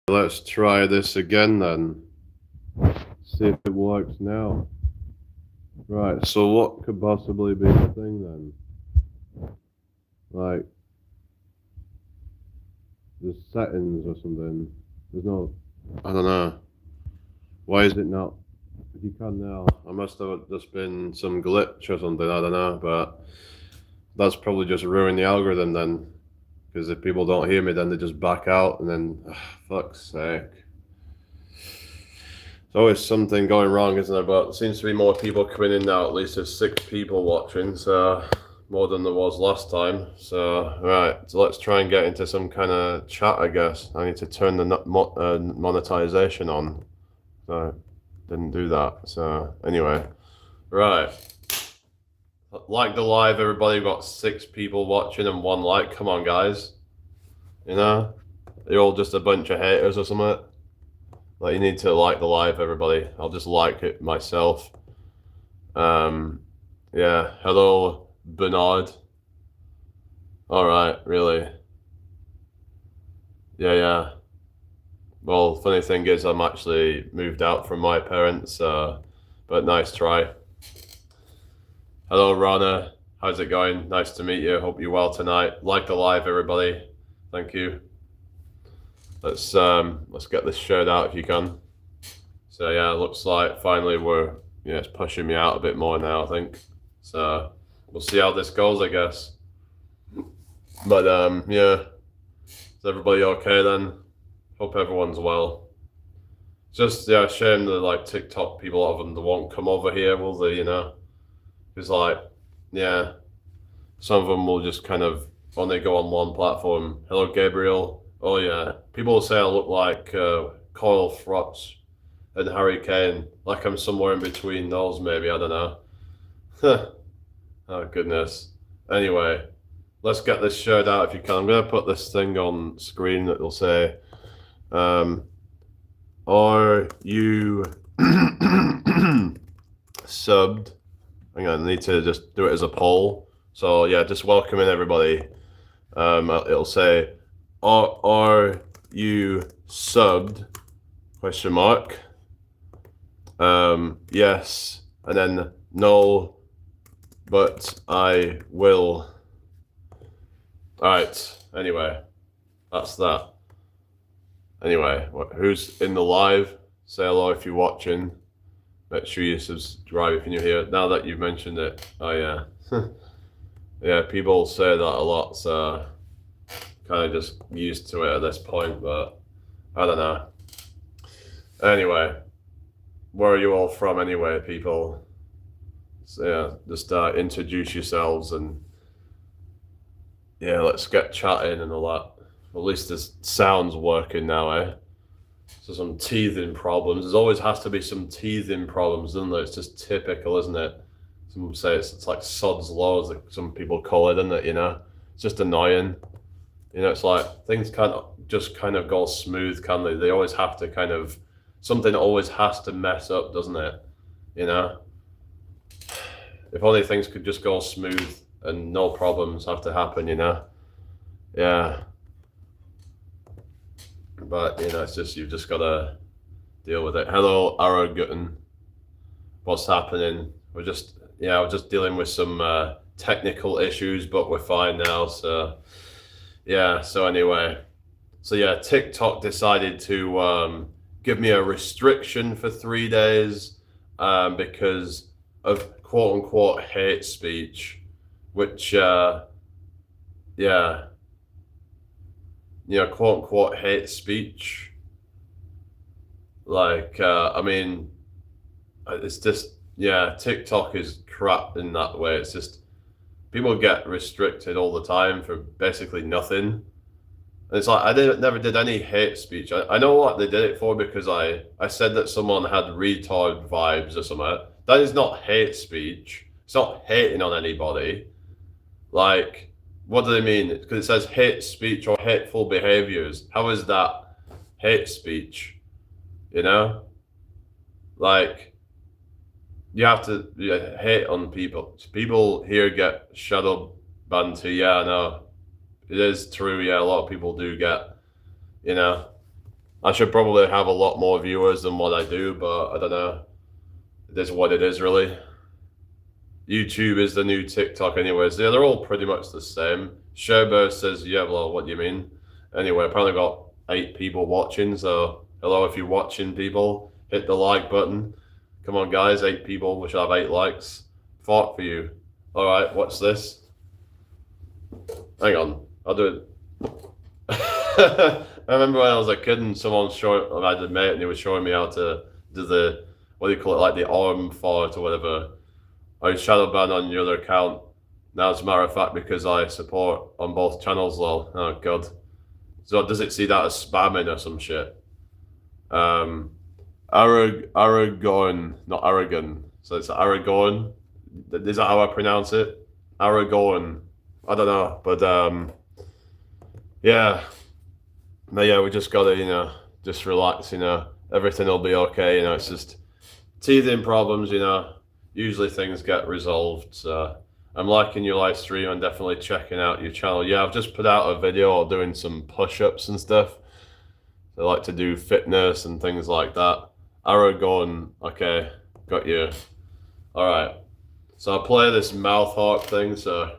Let's try this again then. See if it works now. Right, so what could possibly be the thing then? Like, the settings or something. There's no, I don't know. Why is it not? You can now. I must have just been some glitch or something, I don't know, but that's probably just ruined the algorithm then. Because if people don't hear me, then they just back out and then, fuck's sake. There's always something going wrong, isn't there? But there seems to be more people coming in now. At least there's 6 people watching, so more than there was last time. So, right, so let's try and get into some kind of chat, I guess. I need to turn the monetization on. So, didn't do that. So, anyway, right. Like the live, everybody. We've got 6 people watching and 1 like. Come on, guys. You know? You're all just a bunch of haters or something. Like, you need to like the live, everybody. I'll just like it myself. Yeah. Hello, Bernard. All right, really. Yeah. Well, funny thing is, I'm actually moved out from my parents, but nice try. Hello, Rana. How's it going? Nice to meet you. Hope you're well tonight. Like the live, everybody. Thank you. Let's get this shared out if you can. So yeah, it looks like finally it's pushing me out a bit more now, I think. So we'll see how this goes, I guess. But yeah, is everybody okay then? Hope everyone's well. Just shame that like TikTok people, a lot of them, they won't come over here, will they? You know, it's like some of them will just kind of only go on one platform. Hello, Gabriel. Oh yeah, people say I look like Coil Frotz and Harry Kane, like I'm somewhere in between those, maybe, I don't know. Oh goodness. Anyway, let's get this shared out if you can. I'm going to put this thing on screen that will say, are you subbed? I'm going to need to just do it as a poll. So yeah, just welcoming everybody. It'll say, are you subbed? Question mark. Yes, and then no, but I will. All right. Anyway, that's that. Anyway, who's in the live? Say hello if you're watching. Make sure you subscribe if you're new here. Now that you've mentioned it, oh yeah, yeah. People say that a lot, so kind of just used to it at this point. But I don't know. Anyway, where are you all from anyway, people? So yeah, just introduce yourselves and yeah, let's get chatting and all that. At least this sound's working now, eh? So some teething problems. There always has to be some teething problems, doesn't there? It's just typical, isn't it? Some say it's like sod's law, as some people call it, isn't it? You know, it's just annoying. You know, it's like things can't just kind of go smooth, can they? They always have to kind of, something always has to mess up, doesn't it? You know, if only things could just go smooth and no problems have to happen, you know? Yeah. But, you know, it's just, you've just got to deal with it. Hello, Aragutten. What's happening? We're just dealing with some technical issues, but we're fine now. So, yeah, so anyway. So, yeah, TikTok decided to give me a restriction for 3 days because of quote unquote hate speech, which, quote unquote hate speech. Like, I mean, it's just, TikTok is crap in that way. It's just, people get restricted all the time for basically nothing. And it's like, never did any hate speech. I know what they did it for because I said that someone had retard vibes or something. That is not hate speech. It's not hating on anybody. Like, what do they mean? Because it says hate speech or hateful behaviors. How is that hate speech? You know? Like, you have to hate on people. People here get shadow banned too. Yeah, I know. It is true. Yeah, a lot of people do get, you know. I should probably have a lot more viewers than what I do, but I don't know. It is what it is, really. YouTube is the new TikTok anyways. Yeah, they're all pretty much the same. Sherber says, yeah, well, what do you mean? Anyway, apparently got 8 people watching, so hello if you're watching, people. Hit the like button. Come on, guys, 8 people. We should have 8 likes. Fought for you. All right, what's this? Hang on, I'll do it. I remember when I was a kid and someone showed, I had a mate and he was showing me how to do the, what do you call it, like the arm fart or whatever. I was shadow banned on your other account. Now, as a matter of fact, because I support on both channels, lol. Oh, God. So does it see that as spamming or some shit? Aragon, not Aragon. So it's Aragon. Is that how I pronounce it? Aragon. I don't know, but yeah. But yeah, we just gotta, just relax, everything will be okay, it's just teething problems, usually things get resolved. So I'm liking your live stream and definitely checking out your channel. Yeah, I've just put out a video doing some push-ups and stuff. I like to do fitness and things like that. Aragon, okay, got you. All right, so I'll play this mouth harp thing, so.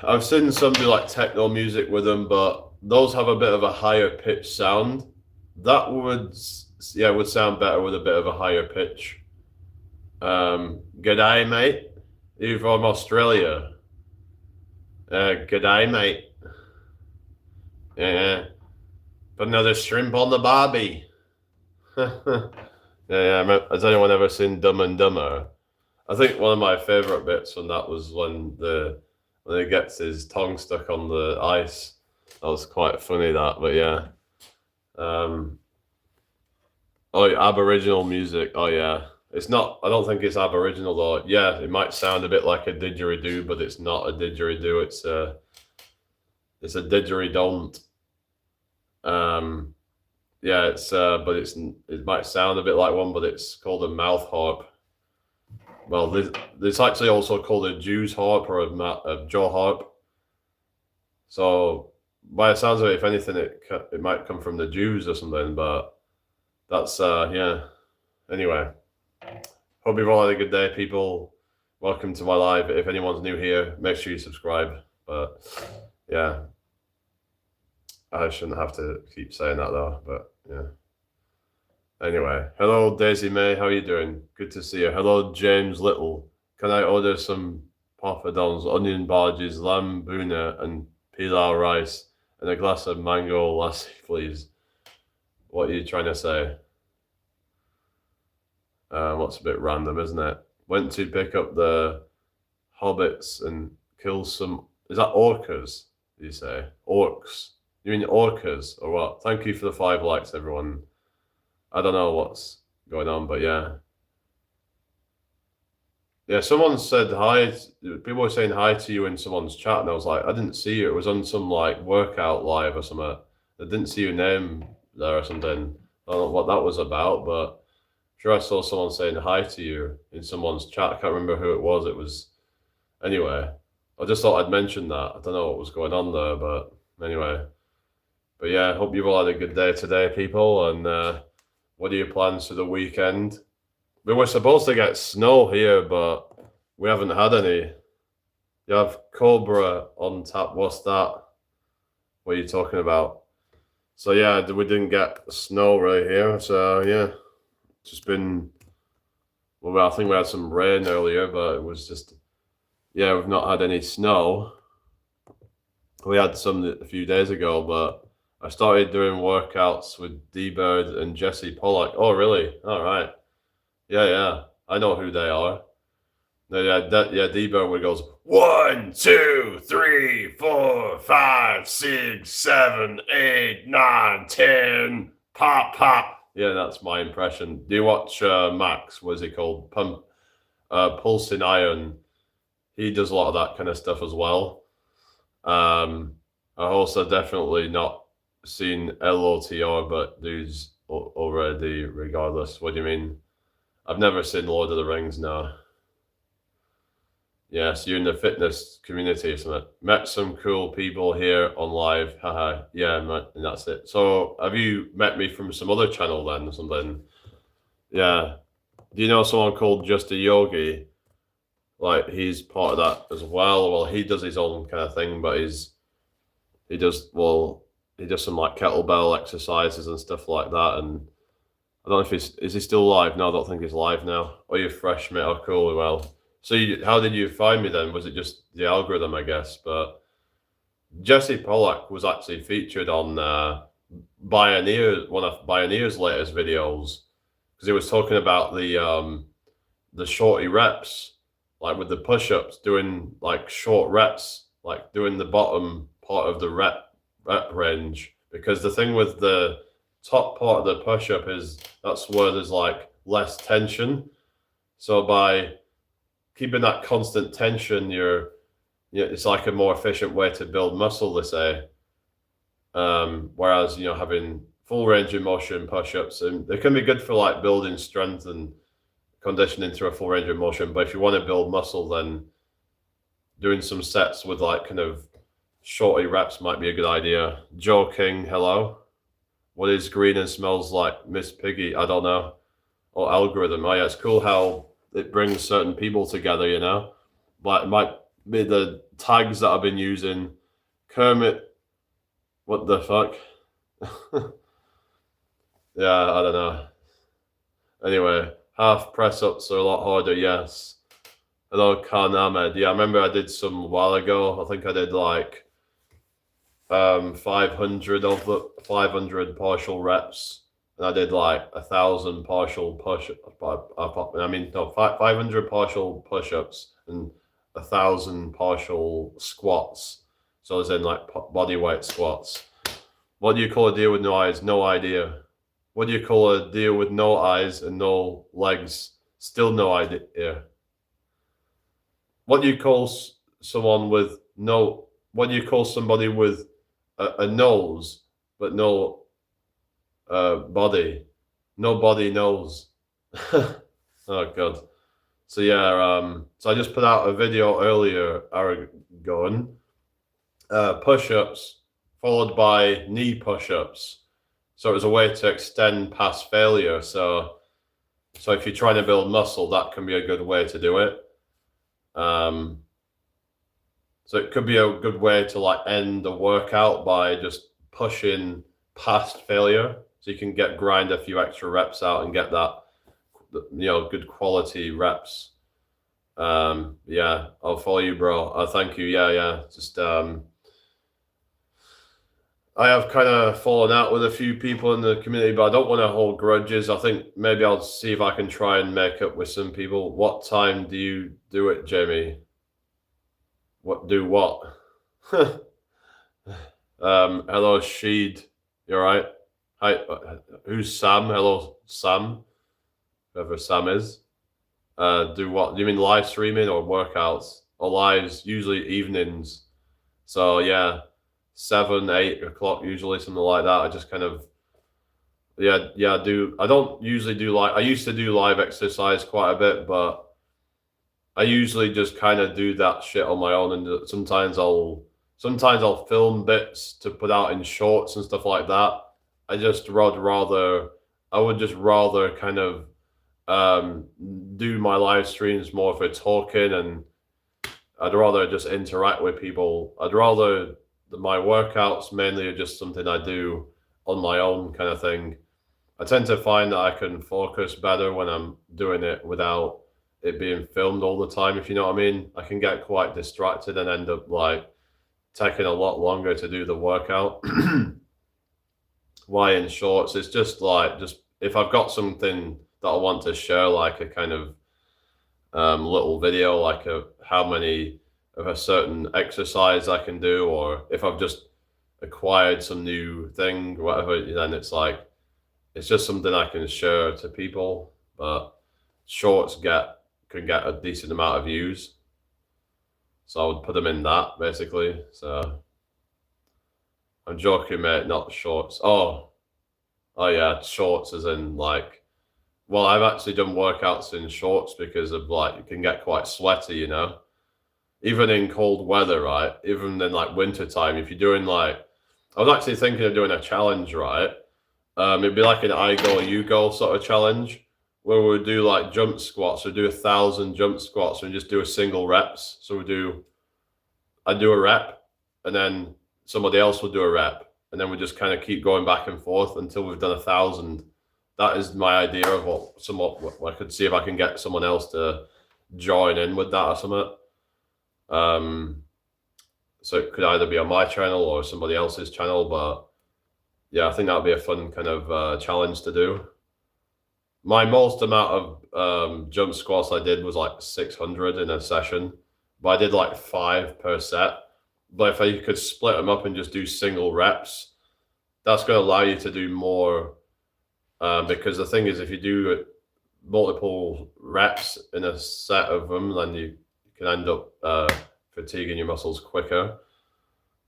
I've seen some do like techno music with them, but those have a bit of a higher pitch sound. That would sound better with a bit of a higher pitch. G'day, mate. You from Australia? G'day, mate. Yeah. Put another shrimp on the barbie. Yeah. Has anyone ever seen Dumb and Dumber? I think one of my favorite bits on that was when he gets his tongue stuck on the ice. That was quite funny, that, but yeah. Aboriginal music. Oh yeah. It's not, I don't think it's Aboriginal though. Yeah, it might sound a bit like a didgeridoo, but it's not a didgeridoo. It's a didgeridoo. Yeah, but it might sound a bit like one, but it's called a mouth harp. Well, it's actually also called a Jew's harp or a jaw harp. So, by the sounds of it, if anything, it might come from the Jews or something. But that's yeah. Anyway, hope you've all had a good day, people. Welcome to my live. If anyone's new here, make sure you subscribe. But yeah, I shouldn't have to keep saying that though. But yeah. Anyway, hello Daisy May, how are you doing? Good to see you. Hello James Little. Can I order some papadons, onion barges, lamb bouna, and pilau rice, and a glass of mango lassi, please? What are you trying to say? What's a bit random, isn't it? Went to pick up the hobbits and kill some. Is that orcas? Do you say orcs? You mean orcas or what? Thank you for the 5 likes, everyone. I don't know what's going on, but yeah. Yeah, someone said hi. People were saying hi to you in someone's chat, and I was like, I didn't see you. It was on some like workout live or something. I didn't see your name there or something. I don't know what that was about, but I'm sure I saw someone saying hi to you in someone's chat. I can't remember who it was. It was, anyway, I just thought I'd mention that. I don't know what was going on there, but anyway. But yeah, I hope you've all had a good day today, people, and what are your plans for the weekend? We were supposed to get snow here, but we haven't had any. You have Cobra on tap. What's that? What are you talking about? So yeah, we didn't get snow right here. So yeah, just been. Well, I think we had some rain earlier, but it was just. Yeah, we've not had any snow. We had some a few days ago, but I started doing workouts with D-Bird and Jesse Pollack. Oh, really? All right. Yeah. I know who they are. Yeah, D-Bird goes 1, 2, 3, 4, 5, 6, 7, 8, 9, 10. Pop. Yeah, that's my impression. Do you watch Max? What's he called? Pulsing Iron. He does a lot of that kind of stuff as well. I've also definitely not seen LOTR, but dudes already, regardless. What do you mean? I've never seen Lord of the Rings now. Yeah, so you're in the fitness community or something. Met some cool people here on live. Haha. Yeah, and that's it. So have you met me from some other channel then or something? Yeah. Do you know someone called Just a Yogi? Like he's part of that as well. Well, he does his own kind of thing, but he does well, he does some like kettlebell exercises and stuff like that. And I don't know if is he still live? No, I don't think he's live now. Oh, you're fresh, mate. Oh, cool. Well, so how did you find me then? Was it just the algorithm, I guess? But Jesse Pollack was actually featured on one of Bioneer's latest videos because he was talking about the shorty reps, like with the push-ups, doing like short reps, like doing the bottom part of the rep range. Because the thing with the top part of the push-up is that's where there's like less tension. So by keeping that constant tension, it's like a more efficient way to build muscle, they say. Whereas having full range of motion push-ups, and they can be good for like building strength and conditioning through a full range of motion. But if you want to build muscle, then doing some sets with like kind of shorty reps might be a good idea. Joe King, hello. What is green and smells like Miss Piggy? I don't know. Or algorithm. Oh yeah, it's cool how it brings certain people together, Like it might be the tags that I've been using. Kermit, what the fuck? Yeah, I don't know. Anyway, half press ups are a lot harder, yes. Hello, Khan Ahmed. Yeah, I remember I did some a while ago. I think I did like 500 partial reps, and I did like 1,000 partial push. I mean, no, 500 partial push-ups and 1,000 partial squats. So as in like body weight squats. What do you call a deer with no eyes? No idea. What do you call a deer with no eyes and no legs? Still no idea. What do you call someone with no? What do you call somebody with a nose but no body? No body nose. Oh god. So yeah, so I just put out a video earlier, Aragon, push-ups followed by knee push-ups. So it was a way to extend past failure. So if you're trying to build muscle, that can be a good way to do it. So it could be a good way to like end the workout by just pushing past failure, so you can grind a few extra reps out and get that good quality reps. Yeah, I'll follow you, bro. Thank you. Yeah. Just I have kind of fallen out with a few people in the community, but I don't want to hold grudges. I think maybe I'll see if I can try and make up with some people. What time do you do it, Jamie? What? Hello, Sheed. You all right? Hi, who's Sam? Hello, Sam. Whoever Sam is. Do what? Do you mean live streaming or workouts? Or lives, usually evenings. So yeah, 7, 8 o'clock usually, something like that. I just kind of I don't usually do I used to do live exercise quite a bit, but I usually just kind of do that shit on my own, and sometimes I'll film bits to put out in shorts and stuff like that. I would just rather kind of do my live streams more for talking, and I'd rather just interact with people. I'd rather my workouts mainly are just something I do on my own kind of thing. I tend to find that I can focus better when I'm doing it without it being filmed all the time, if you know what I mean. I can get quite distracted and end up like taking a lot longer to do the workout. Why in shorts? It's just if I've got something that I want to share, like a kind of little video, like how many of a certain exercise I can do, or if I've just acquired some new thing, whatever, then it's just something I can share to people. But shorts can get a decent amount of views, so I would put them in that basically. So I'm joking, mate, not shorts. Oh yeah, shorts as in like, well, I've actually done workouts in shorts because of like, it can get quite sweaty, you know? Even in cold weather, right? Even in like winter time, if you're doing like, I was actually thinking of doing a challenge, right? It'd be like an I goal, you goal sort of challenge where we do like jump squats. We do 1,000 jump squats and just do a single reps. So I do a rep and then somebody else will do a rep. And then we just kind of keep going back and forth until we've done 1,000. That is my idea of what I could see if I can get someone else to join in with that or something. So it could either be on my channel or somebody else's channel, but yeah, I think that would be a fun kind of challenge to do. My most amount of jump squats I did was like 600 in a session, but I did like 5 per set. But if I could split them up and just do single reps, that's going to allow you to do more. Because the thing is, if you do multiple reps in a set of them, then you can end up fatiguing your muscles quicker.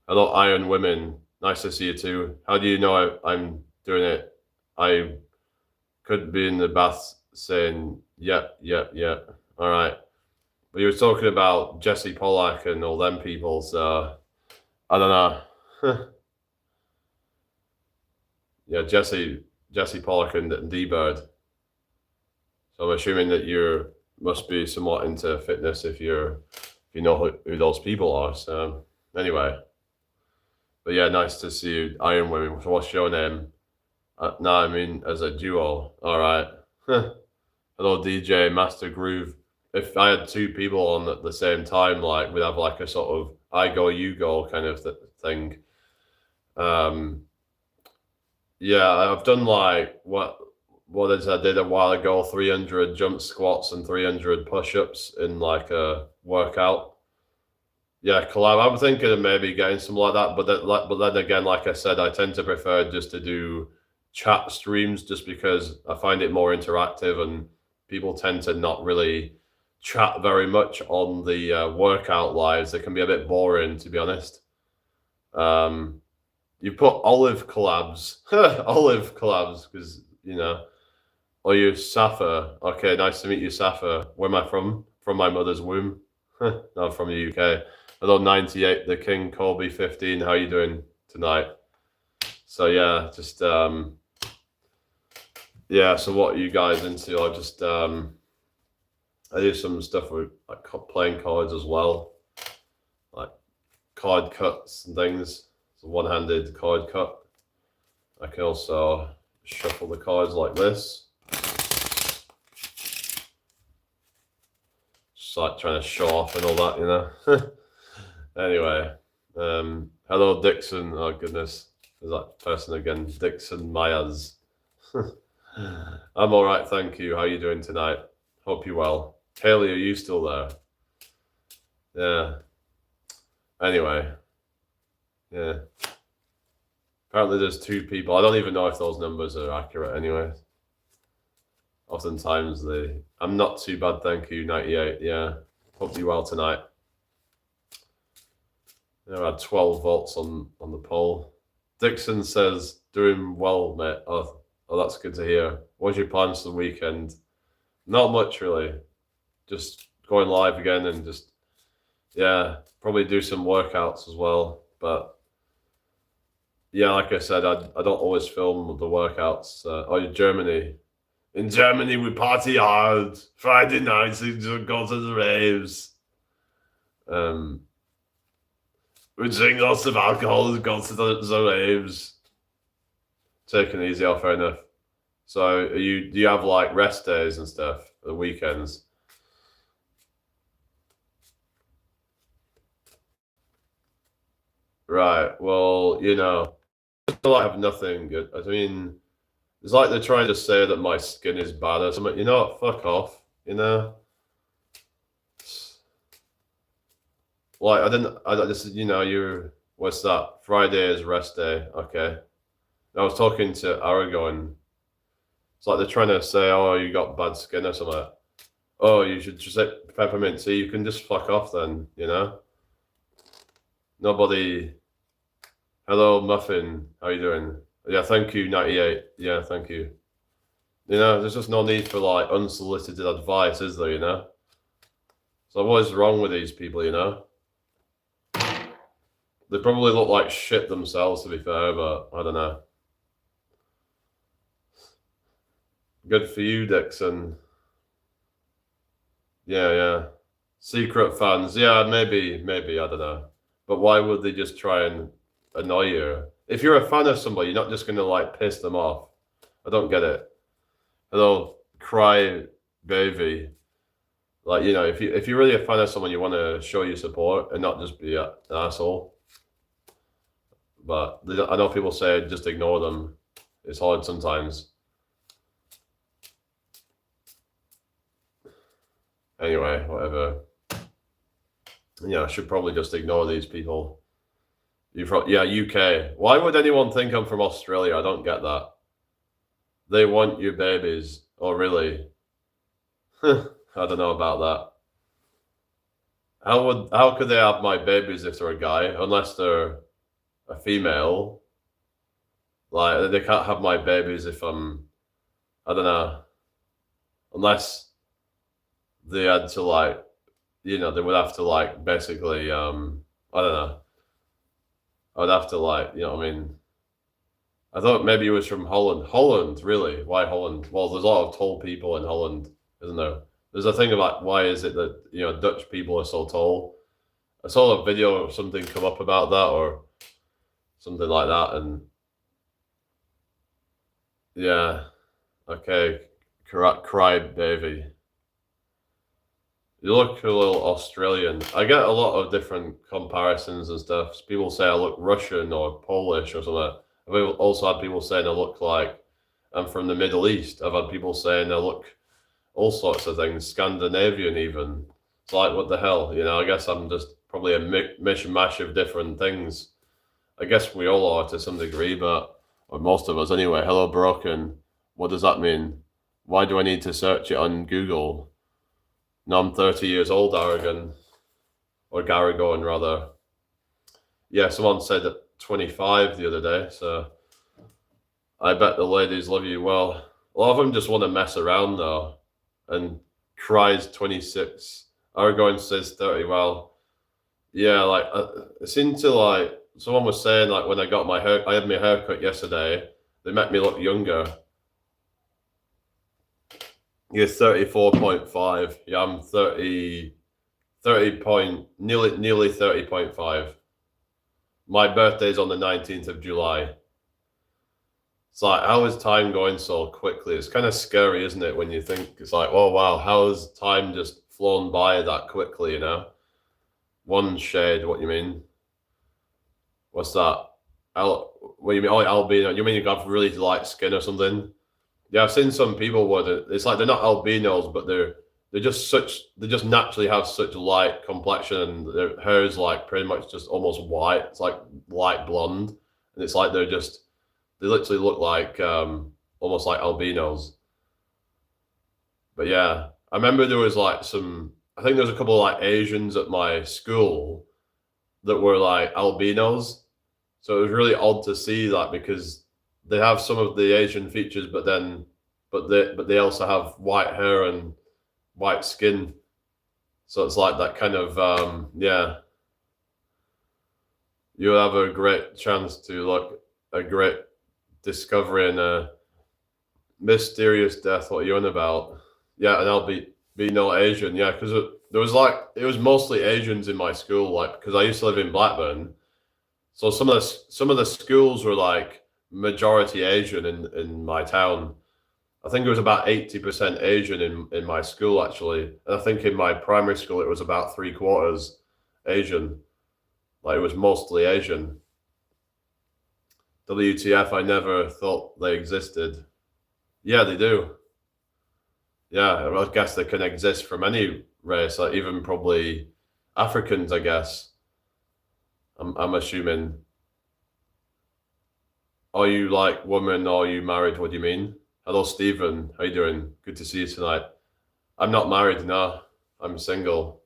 Hello, Iron Women. Nice to see you too. How do you know I'm doing it? I could be in the bath saying, yeah. All right. But you were talking about Jesse Pollack and all them people, so I don't know. Yeah, Jesse Pollack and D-Bird. So I'm assuming that you must be somewhat into fitness if you know who those people are. So anyway. But yeah, nice to see you, Iron Women. So what's your name? No, I mean as a duo. All right. Hello, DJ Master Groove. If I had 2 people on at the same time, like we'd have like a sort of I go, you go kind of thing. Yeah, I've done like what I did a while ago, 300 jump squats and 300 push-ups in like a workout. Yeah, collab. I'm thinking of maybe getting some like that, but then again, like I said, I tend to prefer just to do chat streams just because I find it more interactive and people tend to not really chat very much on the workout lives. They can be a bit boring, to be honest. You put olive collabs, olive collabs, because you know. Or you Safa. Okay, nice to meet you, Safa. Where am I from? From my mother's womb. No, from the UK. Hello, 98, the King, Colby 15. How are you doing tonight? So yeah, just yeah. So what are you guys into? I just I do some stuff with like playing cards as well, like card cuts and things. It's a one-handed card cut. I can also shuffle the cards like this. Just like trying to show off and all that, you know. Anyway, hello Dixon. Oh goodness, there's that person again, Dixon Myers. I'm all right, thank you. How are you doing tonight? Hope you're well. Haley, are you still there? Yeah. Anyway, yeah. Apparently there's 2 people. I don't even know if those numbers are accurate anyway. Oftentimes I'm not too bad, thank you, 98. Yeah. Hope you're well tonight. I had 12 votes on the poll. Dixon says, doing well, mate. Oh, that's good to hear. What's your plans for the weekend? Not much, really. Just going live again and just, yeah, probably do some workouts as well. But, yeah, like I said, I don't always film the workouts. Germany. In Germany, we party hard. Friday nights, we go to the raves. We drink lots of alcohol and go to the raves. Taking it easy, fair enough. So do you have like rest days and stuff, the weekends? Right, well, you know, I have nothing good. I mean, it's like they're trying to say that my skin is bad or something. You know what, fuck off, you know? Like, I just, you know, what's that? Friday is rest day, okay. I was talking to Aragon. It's like they're trying to say, oh, you got bad skin or something. Oh, you should just take peppermint tea. You can just fuck off then, you know? Nobody Hello, Muffin. How you doing? Yeah, thank you, 98. Yeah, thank you. You know, there's just no need for like unsolicited advice, is there, you know? So what is wrong with these people, you know? They probably look like shit themselves, to be fair, but I don't know. Good for you, Dixon. Yeah. Secret fans. Yeah, maybe, I don't know. But why would they just try and annoy you? If you're a fan of somebody, you're not just gonna like piss them off. I don't get it. Hello, cry baby. Like, you know, if you're really a fan of someone, you want to show your support and not just be an asshole. But I know people say just ignore them. It's hard sometimes. Anyway, whatever. Yeah, I should probably just ignore these people. Yeah, UK. Why would anyone think I'm from Australia? I don't get that. They want your babies. Oh, really? I don't know about that. How could they have my babies if they're a guy? Unless they're a female. Like they can't have my babies if I'm, I don't know. Unless they had to like, you know, they would have to like basically I don't know. I would have to like, you know what I mean? I thought maybe he was from Holland. Holland, really? Why Holland? Well, there's a lot of tall people in Holland, isn't there? There's a thing about why is it that, you know, Dutch people are so tall. I saw a video or something come up about that or something like that, and yeah, okay, cry baby. You look a little Australian. I get a lot of different comparisons and stuff. People say I look Russian or Polish or something. I've also had people saying I look like I'm from the Middle East. I've had people saying I look all sorts of things, Scandinavian even. It's like, what the hell? You know, I guess I'm just probably a mishmash of different things. I guess we all are to some degree, but or most of us anyway. Hello, broken. What does that mean? Why do I need to search it on Google? No, I'm 30 years old, Aragon. Or Garagon, rather. Yeah, someone said at 25 the other day, so I bet the ladies love you well. A lot of them just want to mess around, though, and cries 26. Aragon says 30. Well, yeah, like, it seemed to, like, someone was saying, like, when I had my haircut yesterday, they make me look younger. You're 34.5. Yeah, I'm nearly 30.5. My birthday's on the 19th of July. It's like, how is time going so quickly? It's kind of scary, isn't it, when you think, it's like, oh, wow, how has time just flown by that quickly, you know? One shade, what you mean? What's that? What do you mean? Oh, albino. You mean you have really light skin or something? Yeah, I've seen some people where it's like they're not albinos, but they just naturally have such light complexion, and their hair is like pretty much just almost white. It's like light blonde, and it's like they literally look like almost like albinos. But yeah, I remember there was like I think there was a couple of like Asians at my school that were like albinos. So it was really odd to see that because they have some of the Asian features, but they also have white hair and white skin. So it's like that kind of yeah. You'll have a great chance to look a great discovery and a mysterious death. What are you on about? Yeah, and I'll be no Asian. Yeah, because there was like it was mostly Asians in my school, like because I used to live in Blackburn. So some of the schools were like majority Asian in my town. I think it was about 80% Asian in my school actually. And I think in my primary school it was about three quarters Asian. Like it was mostly Asian. WTF, I never thought they existed. Yeah, they do. Yeah, I guess they can exist from any race, like even probably Africans, I guess. I'm assuming. Are you like woman or are you married? What do you mean? Hello, Stephen. How you doing? Good to see you tonight. I'm not married, no. I'm single.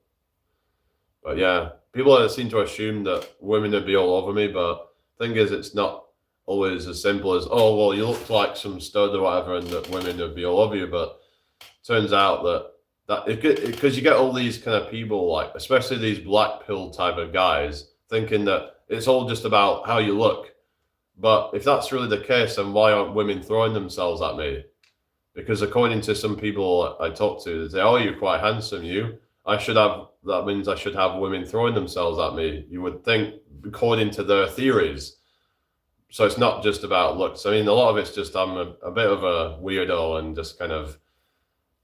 But yeah, people seem to assume that women would be all over me, but thing is, it's not always as simple as, oh, well, you look like some stud or whatever, and that women would be all over you. But turns out that because you get all these kind of people, like especially these black pill type of guys, thinking that it's all just about how you look. But if that's really the case, then why aren't women throwing themselves at me? Because according to some people I talk to, they say, "Oh, you're quite handsome. That means I should have women throwing themselves at me." You would think, according to their theories. So it's not just about looks. I mean, a lot of it's just I'm a bit of a weirdo and just kind of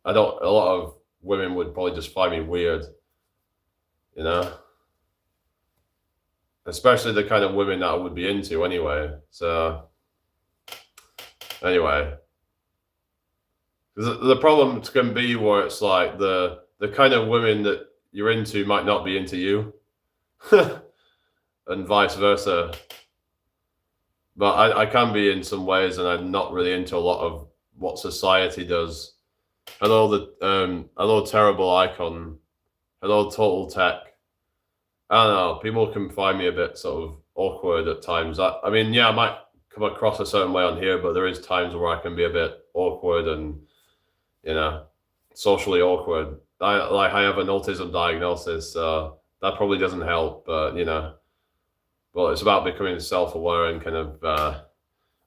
a lot of women would probably just find me weird, you know? Especially the kind of women that I would be into anyway. So anyway, the problem can be where it's like the kind of women that you're into might not be into you, and vice versa. But I can be in some ways, and I'm not really into a lot of what society does. Hello terrible icon. Hello total tech. I don't know. People can find me a bit sort of awkward at times. I mean, yeah, I might come across a certain way on here, but there is times where I can be a bit awkward and, socially awkward. I have an autism diagnosis, so that probably doesn't help. But well, it's about becoming self-aware and kind of.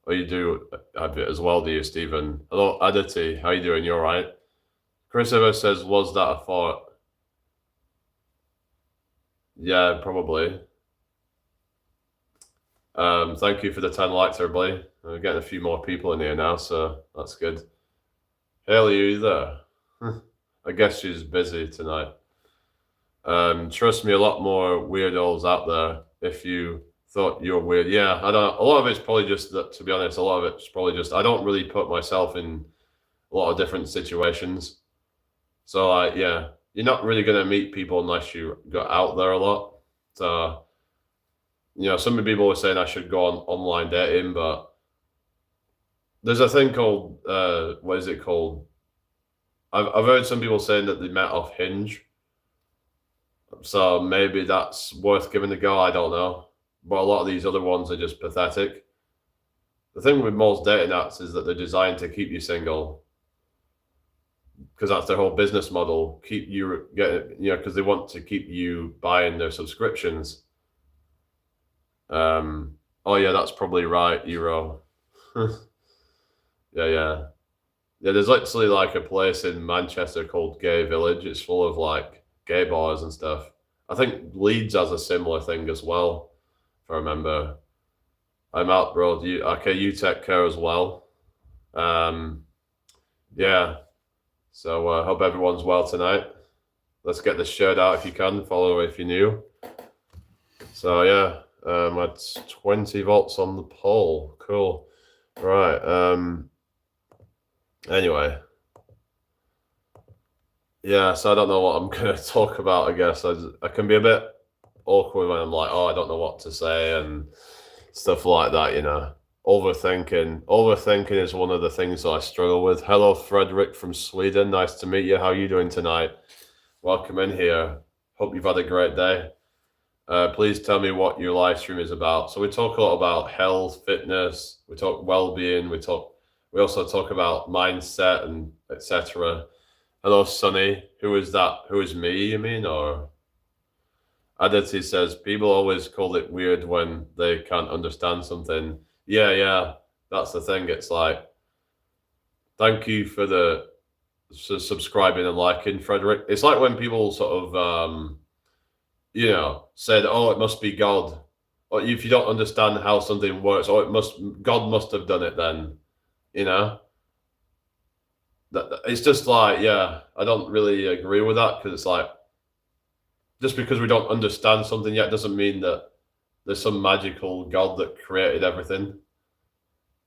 Well, you do have it as well, do you, Stephen? Hello, Aditi. How you doing? You all right? Chris Evers says, "Was that a thought?" Yeah, probably. Thank you for the 10 likes, everybody. We're getting a few more people in here now, so that's good. Haley, are you there? I guess she's busy tonight. Trust me, a lot more weirdos out there. If you thought you're weird, yeah, I don't. A lot of it's probably just that. To be honest, a lot of it's probably just I don't really put myself in a lot of different situations. So, yeah, you're not really gonna meet people unless you go out there a lot. So, some people were saying I should go on online dating, but there's a thing called what is it called? I've heard some people saying that they met off Hinge. So maybe that's worth giving a go. I don't know. But a lot of these other ones are just pathetic. The thing with most dating apps is that they're designed to keep you single. Because that's their whole business model. Keep you getting, because they want to keep you buying their subscriptions. Oh yeah, that's probably right, Euro. Yeah. There's actually like a place in Manchester called Gay Village. It's full of like gay bars and stuff. I think Leeds has a similar thing as well, if I remember. I'm out, bro. You take care as well. Yeah. So I hope everyone's well tonight. Let's get this shared out if you can. Follow if you're new. So yeah, that's 20 volts on the pole. Cool. Right. Anyway. Yeah, so I don't know what I'm going to talk about, I guess. I can be a bit awkward when I'm like, oh, I don't know what to say and stuff like that, Overthinking. Overthinking is one of the things that I struggle with. Hello, Frederick from Sweden. Nice to meet you. How are you doing tonight? Welcome in here. Hope you've had a great day. Please tell me what your live stream is about. So we talk a lot about health, fitness. We talk well-being. We also talk about mindset and etc. Hello, Sonny. Who is that? Who is me, you mean? Or Aditi says, people always call it weird when they can't understand something. Yeah. That's the thing. It's like, thank you for the subscribing and liking, Frederick. It's like when people sort of, said, oh, it must be God. Or if you don't understand how something works, God must have done it then, It's just like, yeah, I don't really agree with that because it's like, just because we don't understand something yet doesn't mean that there's some magical God that created everything.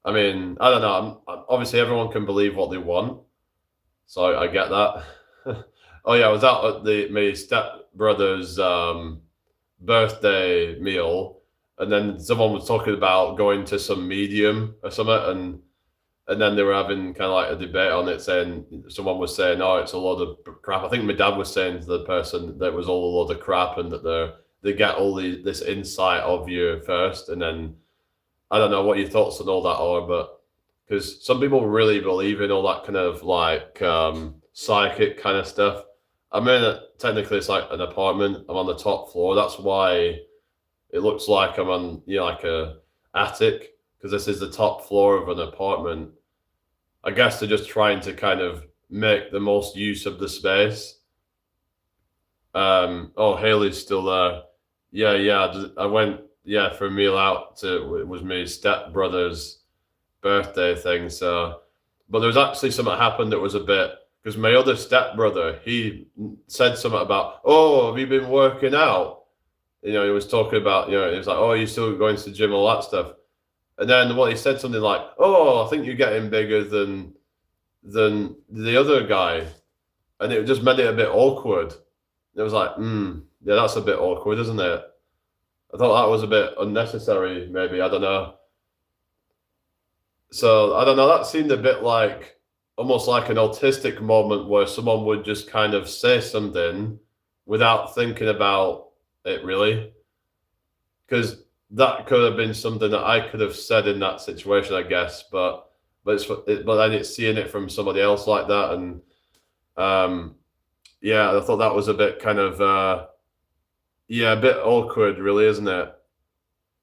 I mean, I don't know. Obviously, everyone can believe what they want, so I get that. Oh yeah, I was out at my stepbrother's birthday meal, and then someone was talking about going to some medium or something, and then they were having kind of like a debate on it, saying someone was saying, "Oh, it's a load of crap." I think my dad was saying to the person that it was all a load of crap, and that they get all this insight of you first, and then I don't know what your thoughts on all that are, but because some people really believe in all that kind of like psychic kind of stuff. I mean, technically it's like an apartment. I'm on the top floor. That's why it looks like I'm on, like a attic, because this is the top floor of an apartment. I guess they're just trying to kind of make the most use of the space. Oh, Haley's still there. Yeah. I went, for a meal out to, it was my stepbrother's birthday thing. So, but there was actually something that happened that was a bit, because my other stepbrother, he said something about, oh, have you been working out? He was talking about, he was like, oh, you're still going to the gym, all that stuff. And then he said something like, oh, I think you're getting bigger than the other guy. And it just made it a bit awkward. It was like, yeah, that's a bit awkward, isn't it? I thought that was a bit unnecessary, maybe. I don't know. So, I don't know. That seemed a bit like almost like an autistic moment where someone would just kind of say something without thinking about it, really. Because that could have been something that I could have said in that situation, I guess. But then it's seeing it from somebody else like that. And yeah, I thought that was a bit kind of, a bit awkward, really, isn't it?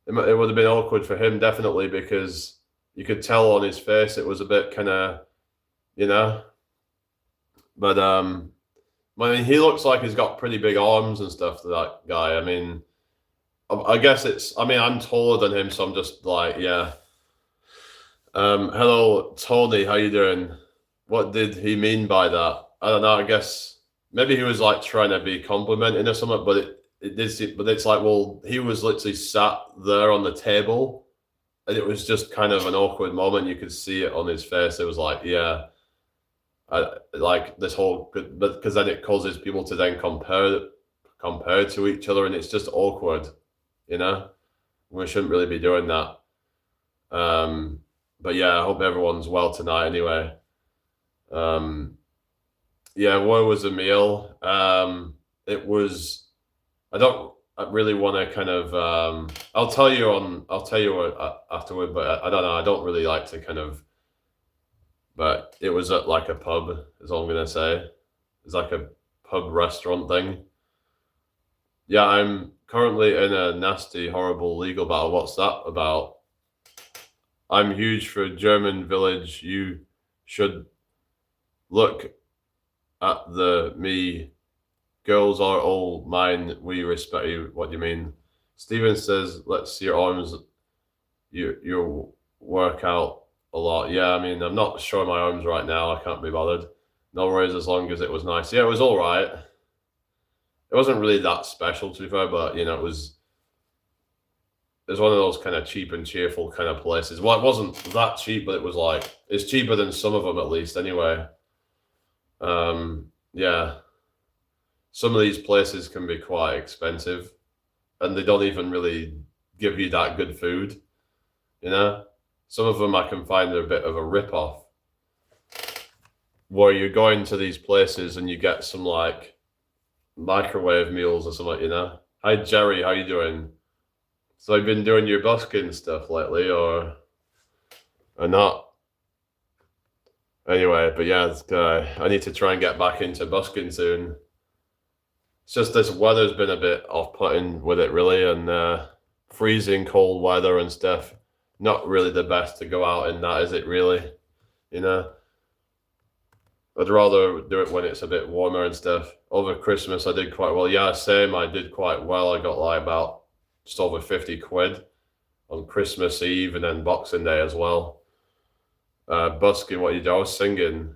It would have been awkward for him, definitely, because you could tell on his face it was a bit kind of, But I mean, he looks like he's got pretty big arms and stuff, that guy. I mean, I guess I'm taller than him, so I'm just like, yeah. Hello, Tony, how you doing? What did he mean by that? I don't know, I guess maybe he was like trying to be complimenting or something, but it's like, well, he was literally sat there on the table, and it was just kind of an awkward moment. You could see it on his face. It was like, yeah, like this whole, but because then it causes people to then compare to each other, and it's just awkward, We shouldn't really be doing that. But yeah, I hope everyone's well tonight. Anyway, yeah, where was the meal? It was. I really want to kind of. I'll tell you afterward, but I don't know. I don't really like to kind of. But it was at like a pub, is all I'm gonna say. It's like a pub restaurant thing. Yeah, I'm currently in a nasty, horrible legal battle. What's that about? I'm huge for German village. You should look at me. Girls are all mine. We respect you. What do you mean? Steven says, let's see your arms. You work out a lot. Yeah, I mean, I'm not showing my arms right now. I can't be bothered. No worries, as long as it was nice. Yeah, it was all right. It wasn't really that special, to be fair, but it was one of those kind of cheap and cheerful kind of places. Well, it wasn't that cheap, but it was like, it's cheaper than some of them, at least, anyway. Yeah. Some of these places can be quite expensive, and they don't even really give you that good food, Some of them I can find are a bit of a rip-off, where you're going to these places and you get some like microwave meals or something, Hi Jerry, how you doing? So you've been doing your busking stuff lately, or not? Anyway, but yeah, I need to try and get back into busking soon. It's just this weather's been a bit off-putting with it, really, and freezing cold weather and stuff. Not really the best to go out in that, is it, really? I'd rather do it when it's a bit warmer and stuff. Over Christmas, I did quite well. Yeah, same. I did quite well. I got like about just over 50 quid on Christmas Eve and then Boxing Day as well. Busking, what you do? I was singing.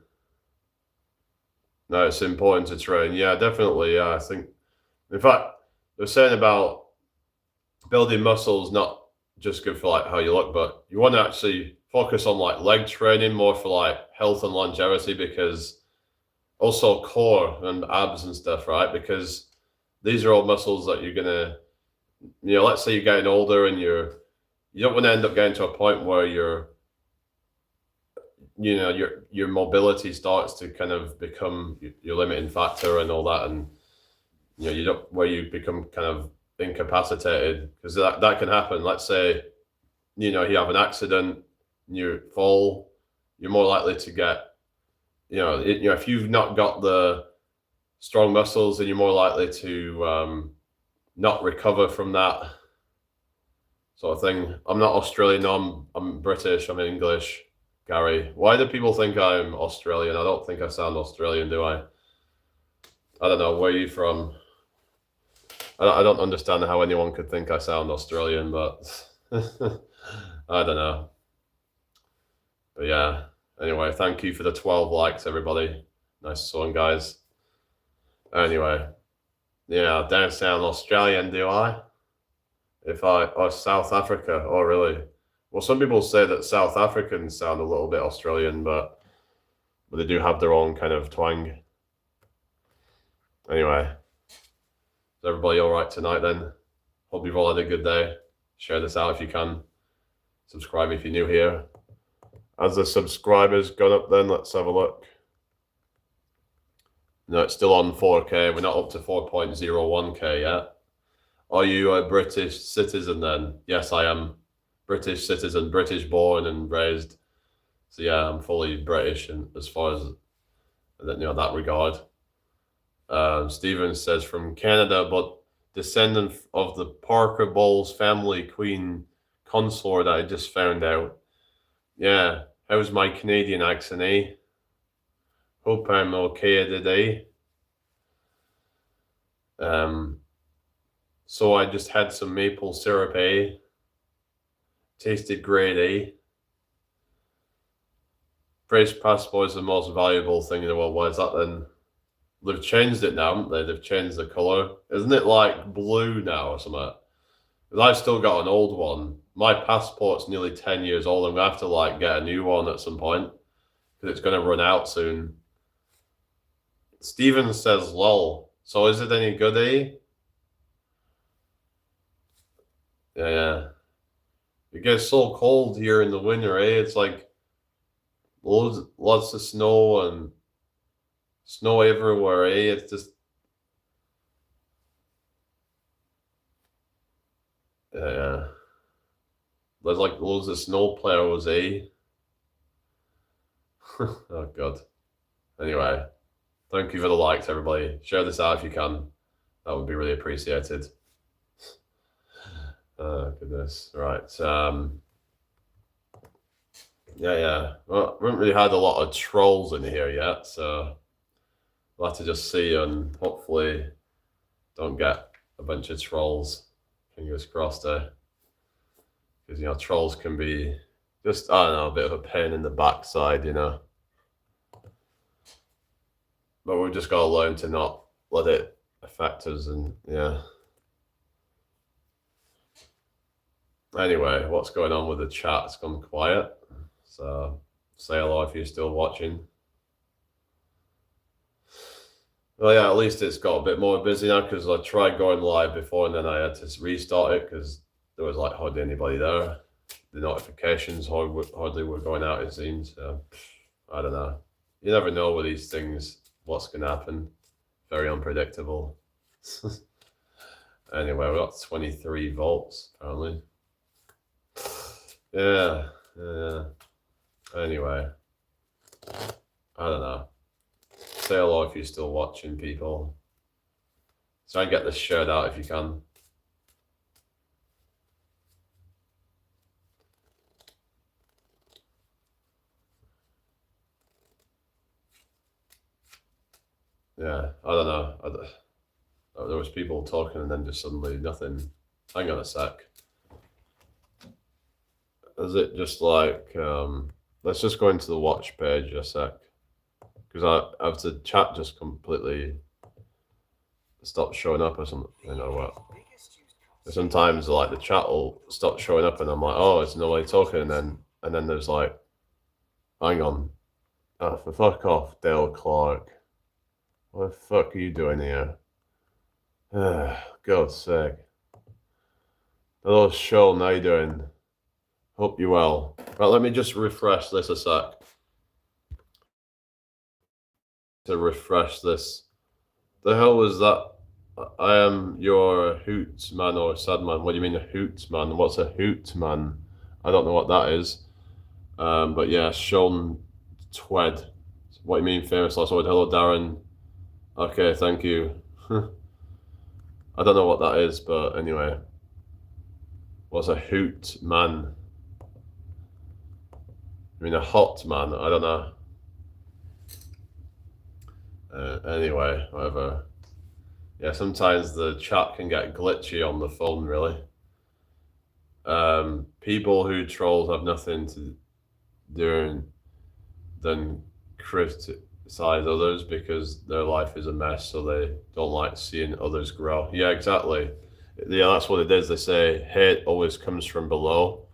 No, it's important to train. Yeah, definitely. Yeah, I think. In fact, they're saying about building muscles, not just good for like how you look, but you want to actually focus on like leg training more for like health and longevity, because also core and abs and stuff, right? Because these are all muscles that you're gonna, let's say you're getting older and you don't want to end up getting to a point where your mobility starts to kind of become your limiting factor and all that, and where you become kind of incapacitated, because that can happen. Let's say you have an accident, you fall, you're more likely to get, if you've not got the strong muscles, then you're more likely to not recover from that sort of thing. I'm not Australian, no, I'm British, I'm English, Gary. Why do people think I'm Australian? I don't think I sound Australian, do I? I don't know, where are you from? I don't understand how anyone could think I sound Australian, but I don't know. But yeah, anyway, thank you for the 12 likes, everybody. Nice one, guys. Anyway, yeah, I don't sound Australian, do I? Or South Africa, oh really? Well, some people say that South Africans sound a little bit Australian, but they do have their own kind of twang. Anyway, is everybody all right tonight then? Hope you've all had a good day. Share this out if you can. Subscribe if you're new here. Has the subscribers gone up then? Let's have a look. No, it's still on 4K. We're not up to 4.01K yet. Are you a British citizen then? Yes, I am. British citizen, British born and raised. So yeah, I'm fully British, and as far as that regard. Stephen says from Canada, but descendant of the Parker Bowles family queen consort. I just found out. Yeah, how's my Canadian accent, eh? Hope I'm okay today. So I just had some maple syrup, eh? Tasted great, eh? British passport is the most valuable thing in the world. Why is that then? They've changed it now, haven't they? They've changed the colour. Isn't it like blue now or something? Because I've still got an old one. My passport's nearly 10 years old. I'm going to have to get a new one at some point because it's going to run out soon. Steven says, lol. So is it any good, eh? Yeah. It gets so cold here in the winter, eh? It's like lots of snow and snow everywhere, eh? It's just... Yeah. There's loads of snow plows, eh? Oh, God. Anyway, thank you for the likes, everybody. Share this out if you can. That would be really appreciated. Oh, goodness. Right. Yeah. Well, we haven't really had a lot of trolls in here yet, so we'll have to just see and hopefully don't get a bunch of trolls. Fingers crossed, eh? Because, trolls can be just, I don't know, a bit of a pain in the backside, But we've just got to learn to not let it affect us, and yeah. Anyway, what's going on with the chat? It's gone quiet. So say hello if you're still watching. Well, yeah, at least it's got a bit more busy now because I tried going live before and then I had to restart it because there was hardly anybody there. The notifications hardly were going out, it seems. So, I don't know. You never know with these things what's going to happen. Very unpredictable. Anyway, we got 23 volts apparently. Yeah. Anyway, I don't know. Say hello if you're still watching, people. Try and get this shared out if you can. Yeah, I don't know. There was people talking and then just suddenly nothing. Hang on a sec. Is it just let's just go into the watch page a sec. Because I have the chat just completely stopped showing up or something. You know what? Sometimes the chat will stop showing up and I'm like, oh, it's nobody talking, and then there's hang on. Oh, for fuck off, Dale Clark. What the fuck are you doing here? God's sake. Hello, Sean, how you doing? Hope you're well. Right, let me just refresh this a sec. To refresh this. The hell was that? I am your hoot man or sad man. What do you mean a hoot man? What's a hoot man? I don't know what that is. But yeah, Sean Twed. What do you mean, famous last word? Hello, Darren. Okay, thank you. I don't know what that is, but anyway. What's a hoot man? I mean, a hot man? I don't know. Anyway, whatever. Yeah, sometimes the chat can get glitchy on the phone, really. People who trolls have nothing to do than criticize others because their life is a mess, so they don't like seeing others grow. Yeah, exactly. Yeah, that's what it is. They say hate always comes from below.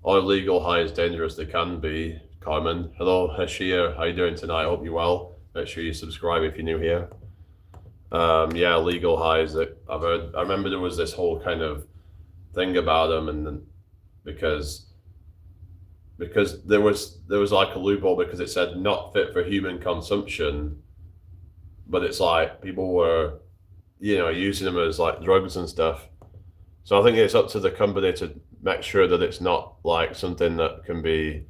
Or legal high as dangerous they can be. Carmen, hello, Hashir. How you doing tonight? Hope you're well. Make sure you subscribe if you're new here. Yeah, legal highs. I've heard. I remember there was this whole kind of thing about them, and then because there was like a loophole because it said not fit for human consumption, but it's like people were, using them as like drugs and stuff. So I think it's up to the company to make sure that it's not like something that can be,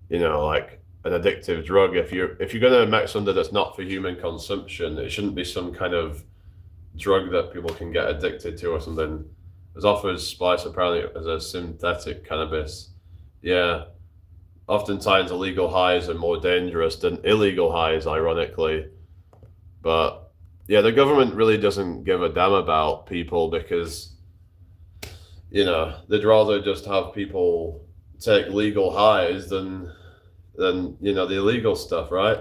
like an addictive drug. If you're going to make something that's not for human consumption, it shouldn't be some kind of drug that people can get addicted to or something. As offers spice apparently as a synthetic cannabis. Yeah. Oftentimes illegal highs are more dangerous than illegal highs, ironically. But yeah, the government really doesn't give a damn about people because, they'd rather just have people take legal highs than the illegal stuff, right?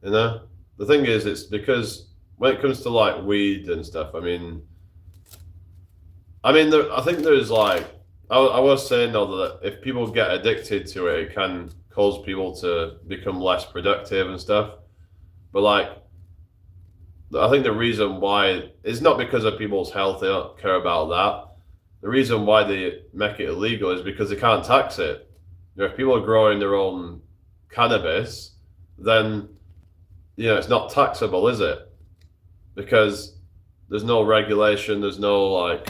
The thing is, it's because when it comes to like weed and stuff, I think there's like I was saying though that if people get addicted to it, it can cause people to become less productive and stuff. But like, I think the reason why it's not because of people's health; they don't care about that. The reason why they make it illegal is because they can't tax it. If people are growing their own cannabis, then it's not taxable, is it? Because there's no regulation, there's no like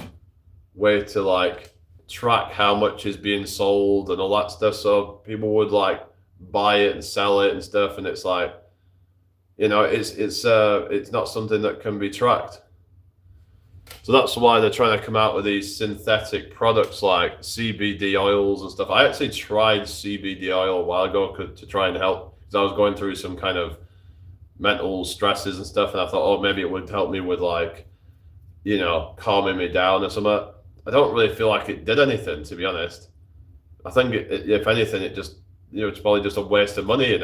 way to like track how much is being sold and all that stuff. So people would like buy it and sell it and stuff, and it's like, it's not something that can be tracked. So that's why they're trying to come out with these synthetic products like CBD oils and stuff. I actually tried CBD oil a while ago to try and help because I was going through some kind of mental stresses and stuff, and I thought, oh, maybe it would help me with like, calming me down or something. I don't really feel like it did anything, to be honest. I think if anything, it just, it's probably just a waste of money,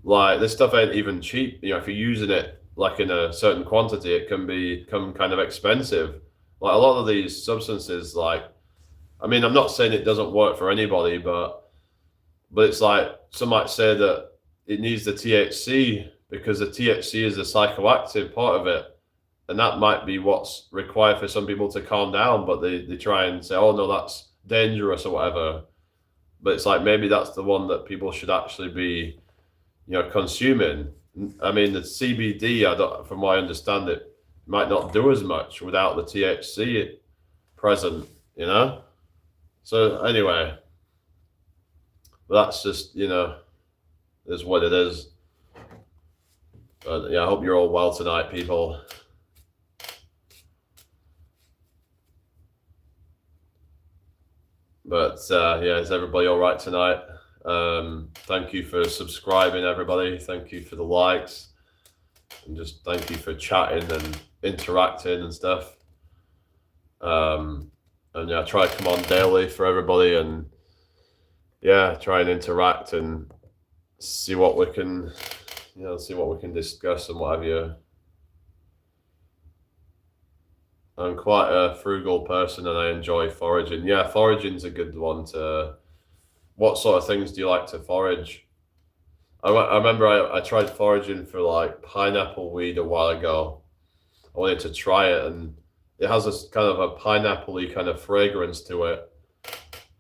Like this stuff ain't even cheap. If you're using it like in a certain quantity, it can become kind of expensive. Like a lot of these substances, like, I'm not saying it doesn't work for anybody, but it's like some might say that it needs the THC because the THC is the psychoactive part of it. And that might be what's required for some people to calm down, but they try and say, oh, no, that's dangerous or whatever. But it's like maybe that's the one that people should actually be, consuming. The CBD, from what I understand, it might not do as much without the THC present, So anyway, that's just, is what it is. But yeah, I hope you're all well tonight, people. But yeah, is everybody all right tonight? Thank you for subscribing, everybody. Thank you for the likes. And just thank you for chatting and interacting and stuff. And yeah, try to come on daily for everybody and yeah, try and interact and see what we can, discuss and what have you. I'm quite a frugal person and I enjoy foraging. Yeah, foraging's a good one to... What sort of things do you like to forage? I remember I tried foraging for like pineapple weed a while ago. I wanted to try it and it has this kind of a pineapple-y kind of fragrance to it.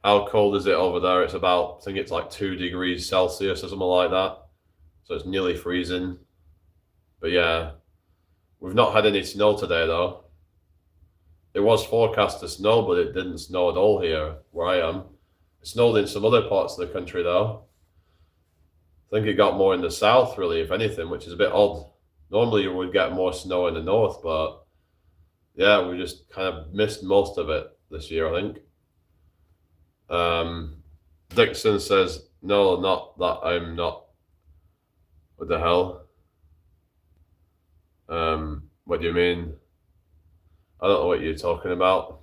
How cold is it over there? It's about, I think it's like 2 degrees Celsius or something like that. So it's nearly freezing. But yeah, we've not had any snow today though. it was forecast to snow, but it didn't snow at all here where I am. It snowed in some other parts of the country though. I think it got more in the south, really, if anything, which is a bit odd. Normally, you would get more snow in the north, but yeah, we just kind of missed most of it this year, I think. Dixon says, no, not that I'm not. What the hell? What do you mean? I don't know what you're talking about.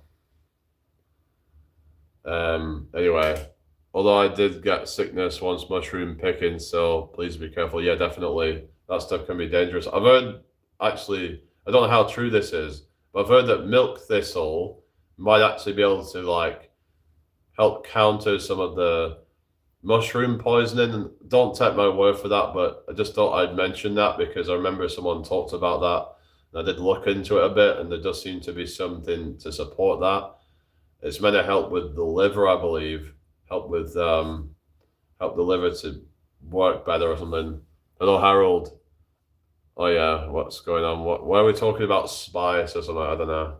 Anyway, although I did get sickness once mushroom picking, so please be careful. Yeah, definitely. That stuff can be dangerous. I've heard, actually, I don't know how true this is, but I've heard that milk thistle might actually be able to like help counter some of the mushroom poisoning. And don't take my word for that, but I just thought I'd mention that because I remember someone talked about that. And I did look into it a bit, and there does seem to be something to support that. It's meant to help with the liver, I believe. Help with help the liver to work better or something. Hello, Harold. Oh yeah, what's going on? Why are we talking about spice or something? I don't know.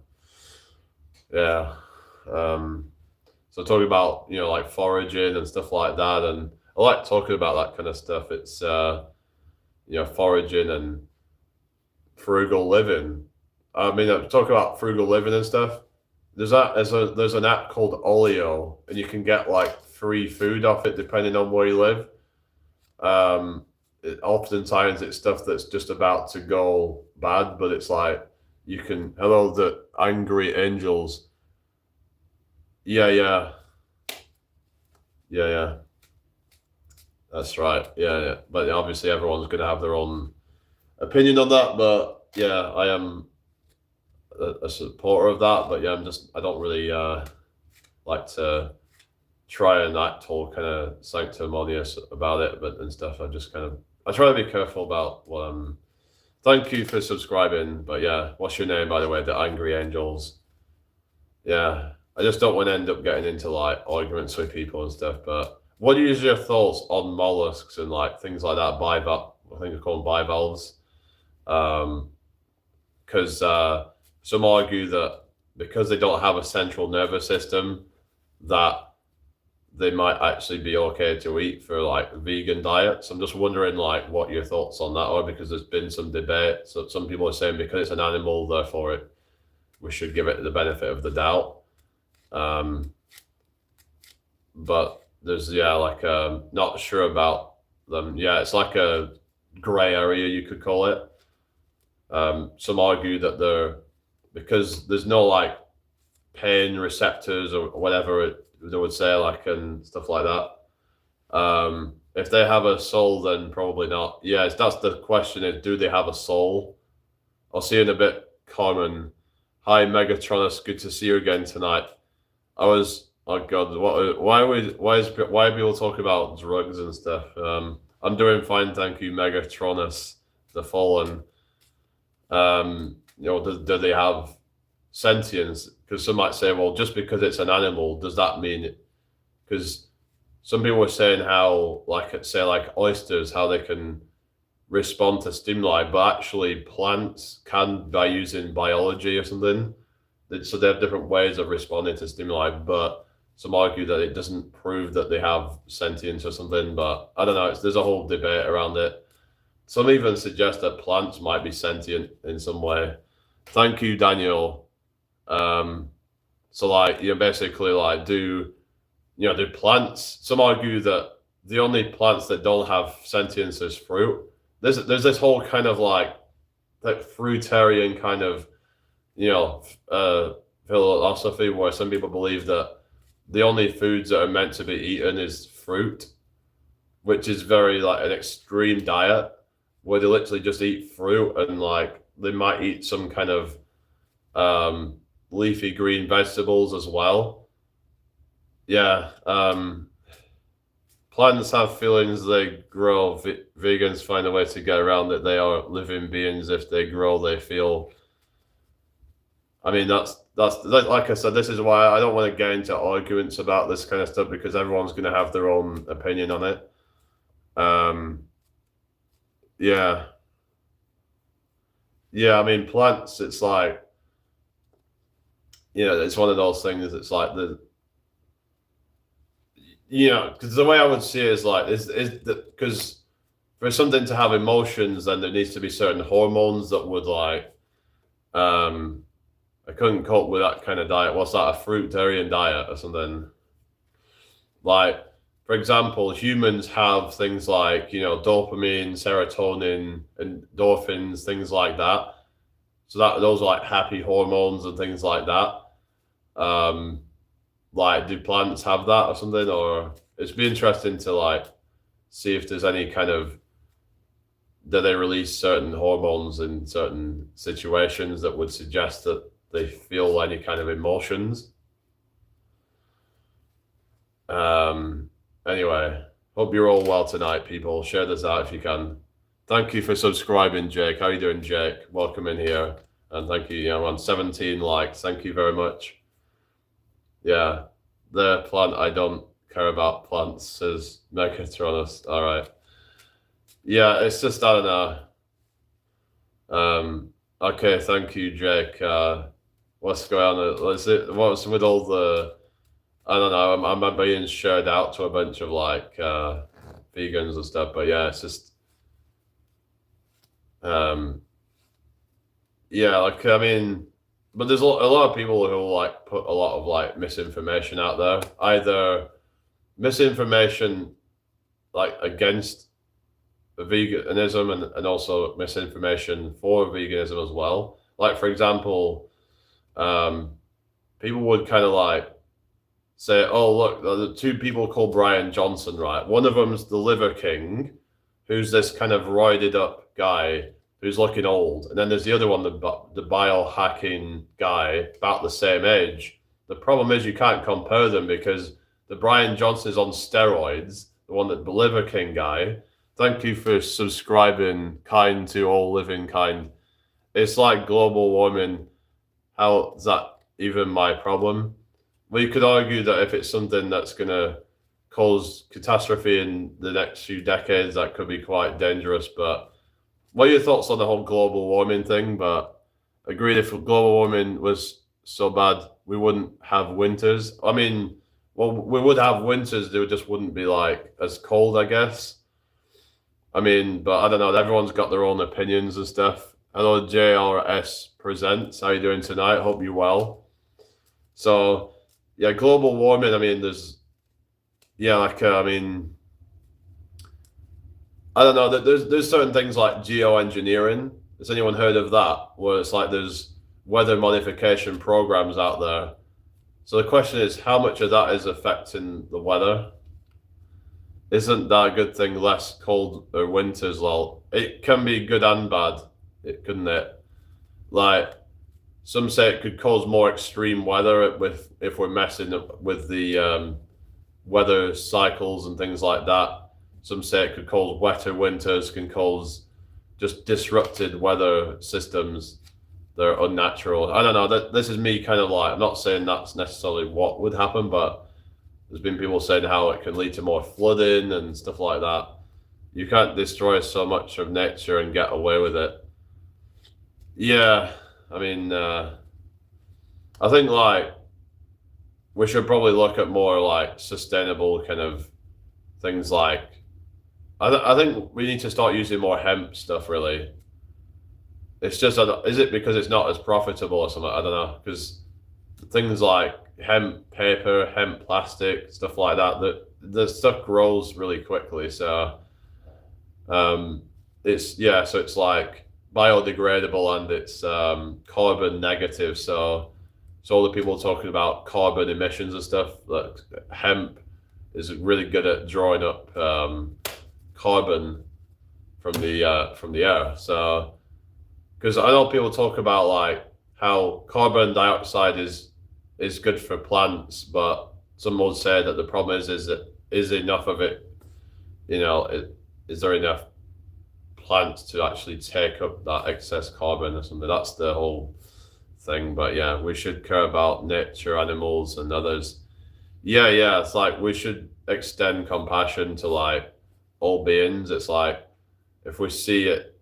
Yeah. So talking about like foraging and stuff like that, and I like talking about that kind of stuff. It's foraging and frugal living. I mean, talk about frugal living and stuff. There's an app called Olio, and you can get like free food off it depending on where you live. Oftentimes it's stuff that's just about to go bad, but it's like you can. Hello, the angry angels. Yeah, yeah, yeah. That's right. Yeah, yeah. But obviously, everyone's going to have their own opinion on that. But yeah, I am a supporter of that. But yeah, I don't really like to try and act all kind of sanctimonious about it, but and stuff. I try to be careful about what I'm. Thank you for subscribing. But yeah, what's your name, by the way? The Angry Angels. Yeah, I just don't want to end up getting into like arguments with people and stuff. But what is your thoughts on mollusks and like things like that? I think it's called bivalves. Because some argue that because they don't have a central nervous system, that they might actually be okay to eat for like vegan diets. I'm just wondering like what your thoughts on that are, because there's been some debate. So some people are saying because it's an animal, therefore we should give it the benefit of the doubt. But there's not sure about them. Yeah, it's like a gray area, you could call it. Some argue that because there's no like pain receptors or whatever they would say, like, and stuff like that. If they have a soul, then probably not. Yeah, that's the question: is do they have a soul? I'll see you in a bit, Carmen. Hi, Megatronus. Good to see you again tonight. Oh God, why are people talking about drugs and stuff? I'm doing fine, thank you, Megatronus, the Fallen. Do they have sentience? Because some might say, well, just because it's an animal, does that mean it? Because some people were saying how, like, say, like oysters, how they can respond to stimuli, but actually plants can by using biology or something. So they have different ways of responding to stimuli, but some argue that it doesn't prove that they have sentience or something. But I don't know. There's a whole debate around it. Some even suggest that plants might be sentient in some way. Thank you, Daniel. So like basically like do plants? Some argue that the only plants that don't have sentience is fruit. There's this whole kind of like fruitarian kind of philosophy where some people believe that the only foods that are meant to be eaten is fruit, which is very like an extreme diet where they literally just eat fruit, and like they might eat some kind of leafy green vegetables as well. Yeah. Plants have feelings, they grow. Vegans find a way to get around it. They are living beings. If they grow, they feel. I mean, that's like I said, this is why I don't want to get into arguments about this kind of stuff, because everyone's going to have their own opinion on it. Yeah. Yeah, I mean, plants, it's like, it's one of those things. It's like because the way I would see it is like is that because for something to have emotions, then there needs to be certain hormones that would like I couldn't cope with that kind of diet. What's that? A fruitarian diet or something? Like, for example, humans have things like dopamine, serotonin, endorphins, things like that. So those are like happy hormones and things like that. Like, do plants have that or something? Or it'd be interesting to like see if there's any kind of do they release certain hormones in certain situations that would suggest that they feel any kind of emotions. Anyway, hope you're all well tonight, people. Share this out if you can. Thank you for subscribing, Jake. How are you doing, Jake? Welcome in here. And thank you, on 17 likes. Thank you very much. Yeah, the plant, I don't care about plants, says Megatronus. All right. Yeah, it's just, I don't know. Okay, thank you, Jake. What's going on? What's with all the, I don't know, I'm being shared out to a bunch of like vegans and stuff, but yeah, it's just, yeah, like, I mean, but there's a lot of people who like put a lot of like misinformation out there, either misinformation like against veganism and also misinformation for veganism as well. Like, for example, people would kind of like say, oh, look, the two people called Brian Johnson, right? One of them's the Liver King, who's this kind of roided up guy who's looking old. And then there's the other one, the biohacking guy, about the same age. The problem is you can't compare them because the Brian Johnson is on steroids, the one that the Liver King guy. Thank you for subscribing, kind to all living kind. It's like global warming. How is that even my problem? Well, you could argue that if it's something that's going to cause catastrophe in the next few decades, that could be quite dangerous. But what are your thoughts on the whole global warming thing? But agreed, if global warming was so bad, we wouldn't have winters. I mean, well, we would have winters, they just wouldn't be like as cold, I guess. I mean, but I don't know. Everyone's got their own opinions and stuff. Hello, JRS Presents. How you doing tonight? Hope you're well. So, yeah, global warming. I mean, I mean, I don't know. There's certain things like geoengineering. Has anyone heard of that? Where it's like there's weather modification programs out there. So the question is, how much of that is affecting the weather? Isn't that a good thing? Less cold or winters? Well, it can be good and bad. Couldn't it? Like, some say it could cause more extreme weather if we're messing up with the weather cycles and things like that. Some say it could cause wetter winters, can cause just disrupted weather systems that are unnatural. I don't know. This is me kind of like, I'm not saying that's necessarily what would happen, but there's been people saying how it can lead to more flooding and stuff like that. You can't destroy so much of nature and get away with it. Yeah, I mean, I think like we should probably look at more like sustainable kind of things. Like, I think we need to start using more hemp stuff. Really, it's just, is it because it's not as profitable or something? I don't know, because things like hemp paper, hemp plastic, stuff like that, the stuff grows really quickly. So, so it's like biodegradable and it's carbon negative. So all the people talking about carbon emissions and stuff, like hemp is really good at drawing up carbon from the air. So, because I know people talk about like how carbon dioxide is good for plants, but some would say that the problem is enough of it, is there enough plants to actually take up that excess carbon or something? That's the whole thing. But yeah, we should care about nature, animals, and others. Yeah, it's like we should extend compassion to like all beings. It's like if we see it,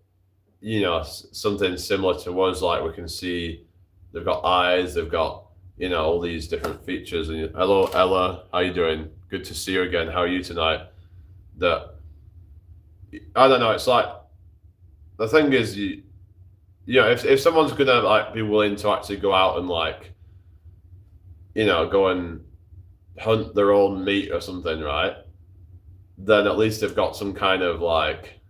something similar to us, like we can see they've got eyes, they've got you know, all these different features. And hello, Ella, how you doing? Good to see you again. How are you tonight? That I don't know. It's like the thing is, you know, if someone's gonna like be willing to actually go out and like, you know, go and hunt their own meat or something, right? Then at least they've got some kind of like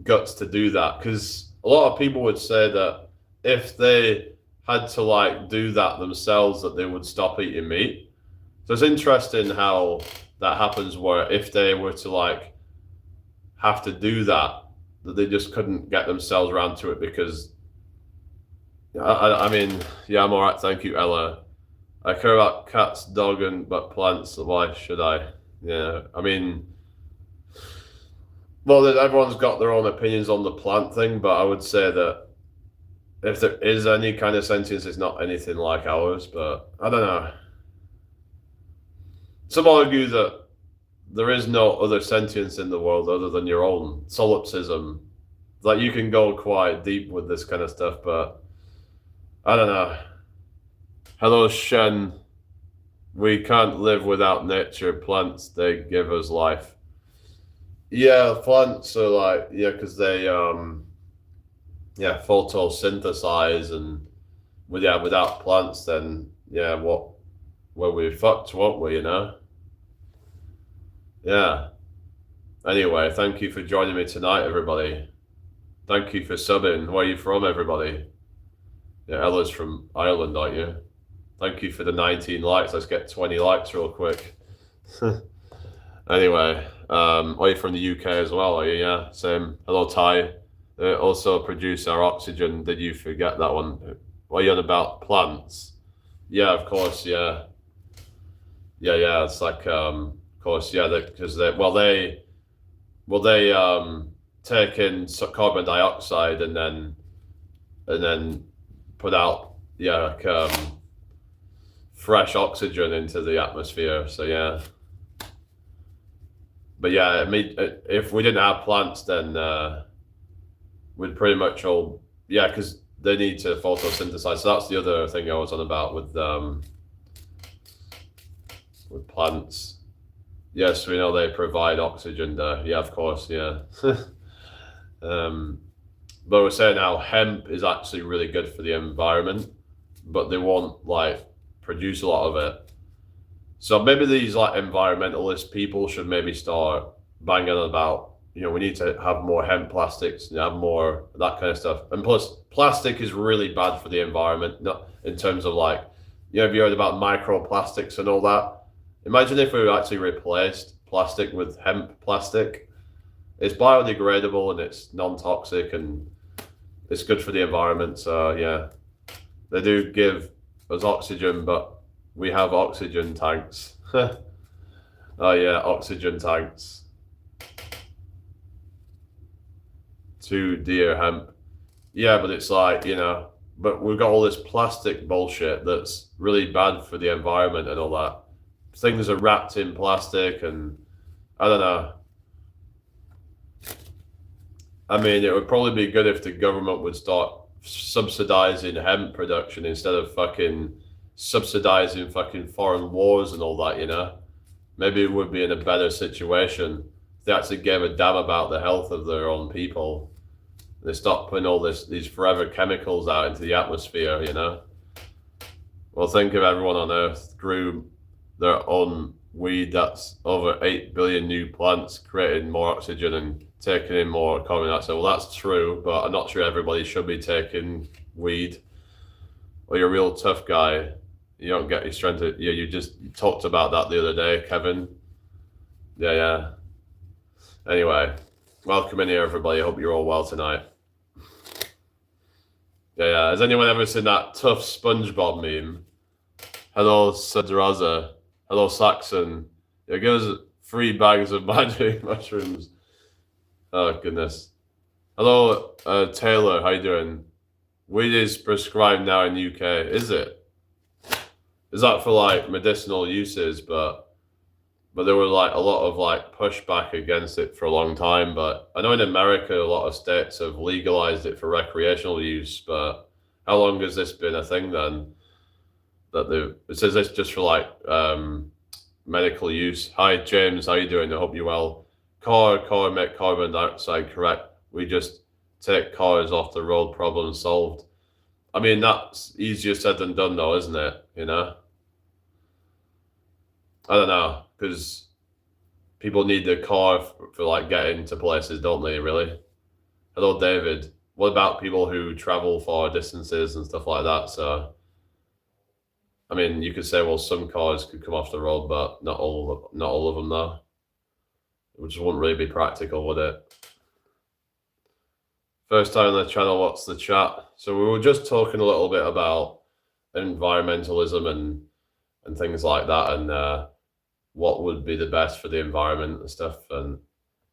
guts to do that. Because a lot of people would say that if they had to like do that themselves, that they would stop eating meat. So it's interesting how that happens, where if they were to like have to do that, that they just couldn't get themselves around to it. Because I mean, yeah, I'm all right, thank you, Ella. I care about cats, dog, and but plants. Why should I? Yeah, I mean, well, everyone's got their own opinions on the plant thing, but I would say that if there is any kind of sentience, it's not anything like ours. But I don't know. Some argue that there is no other sentience in the world other than your own. Solipsism. Like, you can go quite deep with this kind of stuff, but I don't know. Hello, Shen. We can't live without nature. Plants, they give us life. Yeah, plants are like, yeah, because they photosynthesize, and without plants, then yeah, well, we fucked, won't we, you know? Yeah. Anyway, thank you for joining me tonight, everybody. Thank you for subbing. Where are you from, everybody? Yeah, Ella's from Ireland, aren't you? Thank you for the 19 likes. Let's get 20 likes real quick. Anyway, are you from the UK as well? Are you? Yeah, same. Hello, Ty. Also produce our oxygen. Did you forget that one? What are you on about? Plants? Yeah, of course. Yeah, yeah. It's like, of course, yeah. Because they take in carbon dioxide and then put out like fresh oxygen into the atmosphere. So yeah. But yeah, I mean, if we didn't have plants, then we'd pretty much all, yeah, because they need to photosynthesize. So that's the other thing I was on about with plants. Yes, we know they provide oxygen there. Yeah, of course, yeah. But we're saying now hemp is actually really good for the environment, but they won't like produce a lot of it. So maybe these like environmentalist people should maybe start banging on about, you know, we need to have more hemp plastics, have more that kind of stuff. And plus, plastic is really bad for the environment, not in terms of like, you know, have you heard about microplastics and all that? Imagine if we actually replaced plastic with hemp plastic. It's biodegradable and it's non-toxic and it's good for the environment. So yeah, they do give us oxygen, but we have oxygen tanks. Oh yeah, oxygen tanks. 2 deer hemp. Yeah, but it's like, you know, but we've got all this plastic bullshit that's really bad for the environment and all that. Things are wrapped in plastic, and I don't know. I mean, it would probably be good if the government would start subsidizing hemp production instead of fucking subsidizing fucking foreign wars and all that, you know? Maybe it would be in a better situation if they actually gave a damn about the health of their own people. They stopped putting all these forever chemicals out into the atmosphere, you know? Well, think if everyone on Earth grew their own weed. That's over 8 billion new plants creating more oxygen and taking in more carbon dioxide. Well, that's true, but I'm not sure everybody should be taking weed. Or you're a real tough guy. You don't get your strength. Yeah, you talked about that the other day, Kevin. Yeah. Anyway, welcome in here, everybody. I hope you're all well tonight. Yeah. Has anyone ever seen that tough SpongeBob meme? Hello, Sadraza. Hello, Saxon. Yeah, give us 3 bags of magic mushrooms. Oh, goodness. Hello, Taylor. How you doing? Weed is prescribed now in UK. Is it? Is that for like medicinal uses? But there were like a lot of like pushback against it for a long time. But I know in America, a lot of states have legalized it for recreational use. But how long has this been a thing then? it says this just for like medical use. Hi James, how you doing? I hope you're well. Car make carbon dioxide, correct? We just take cars off the road, problem solved. I mean, that's easier said than done, though, isn't it? You know, I don't know, because people need the car for like getting to places, don't they? Really? Hello, David. What about people who travel far distances and stuff like that? So, I mean, you could say, well, some cars could come off the road, but not all of them, though. Which wouldn't really be practical, would it? First time on the channel, what's the chat? So we were just talking a little bit about environmentalism and things like that, and what would be the best for the environment and stuff. And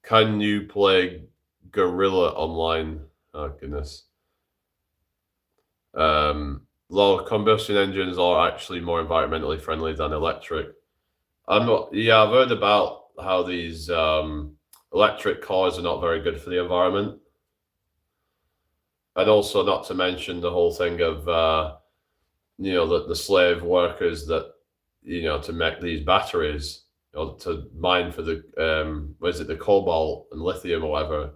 can you play Gorilla online? Oh goodness. Low combustion engines are actually more environmentally friendly than electric. I'm not. Yeah, I've heard about how these electric cars are not very good for the environment, and also not to mention the whole thing of the slave workers that to make these batteries, to mine for the what is it, the cobalt and lithium or whatever.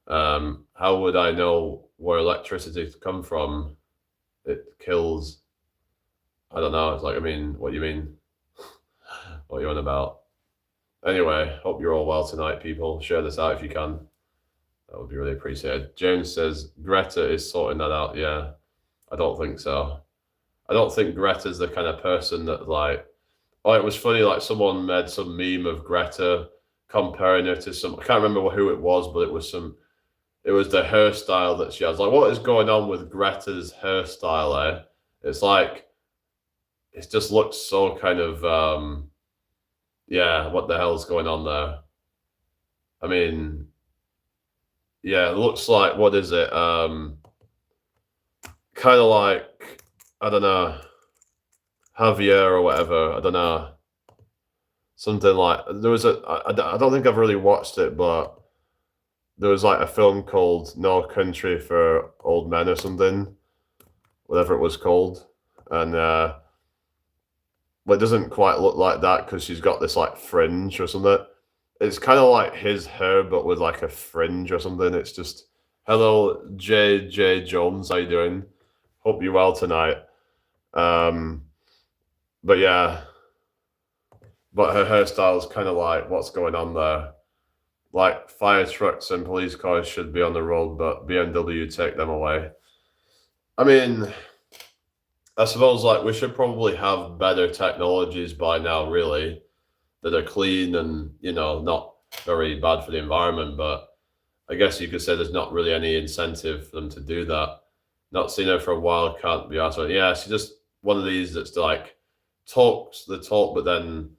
How would I know where electricity to come from? It kills. I don't know. It's like, I mean, what do you mean? What are you on about? Anyway, hope you're all well tonight, people. Share this out if you can. That would be really appreciated. James says Greta is sorting that out. Yeah, I don't think so. I don't think Greta's the kind of person that like. Oh, it was funny. Like someone made some meme of Greta comparing her to some. I can't remember who it was, but it was some. It was the hairstyle that she has. Like, what is going on with Greta's hairstyle? It's like it just looks so kind of. Yeah, what the hell's going on there? I mean, yeah, it looks like what is it? Kind of like I don't know, Javier or whatever. I don't know. Something like there was a. I don't think I've really watched it, but there was like a film called No Country for Old Men or something, whatever it was called, and well, it doesn't quite look like that because she's got this like fringe or something. It's kind of like his hair, but with like a fringe or something. It's just hello, J Jones. How you doing? Hope you're well tonight. Um, but yeah, but her hairstyle is kind of like what's going on there. Like fire trucks and police cars should be on the road, but BMW take them away. I mean, I suppose like we should probably have better technologies by now, really, that are clean and not very bad for the environment. But I guess you could say there's not really any incentive for them to do that. Not seen her for a while, can't be asked. Yeah, she's just one of these that's like talks the talk, but then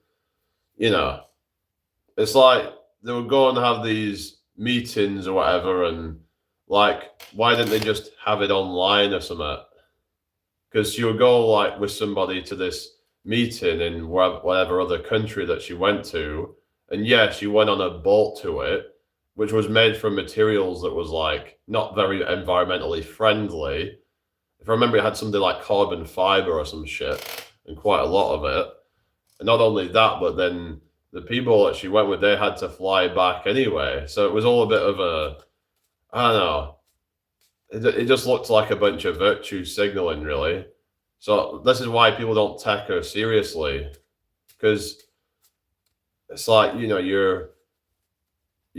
it's like they would go and have these meetings or whatever, and like, why didn't they just have it online or something? Because she would go like with somebody to this meeting in whatever other country that she went to, and yeah, she went on a boat to it, which was made from materials that was like not very environmentally friendly. If I remember, it had something like carbon fiber or some shit, and quite a lot of it. And not only that, but then the people that she went with, they had to fly back anyway. So it was all a bit of a, I don't know. It just looked like a bunch of virtue signaling, really. So this is why people don't take her seriously, because it's like you'd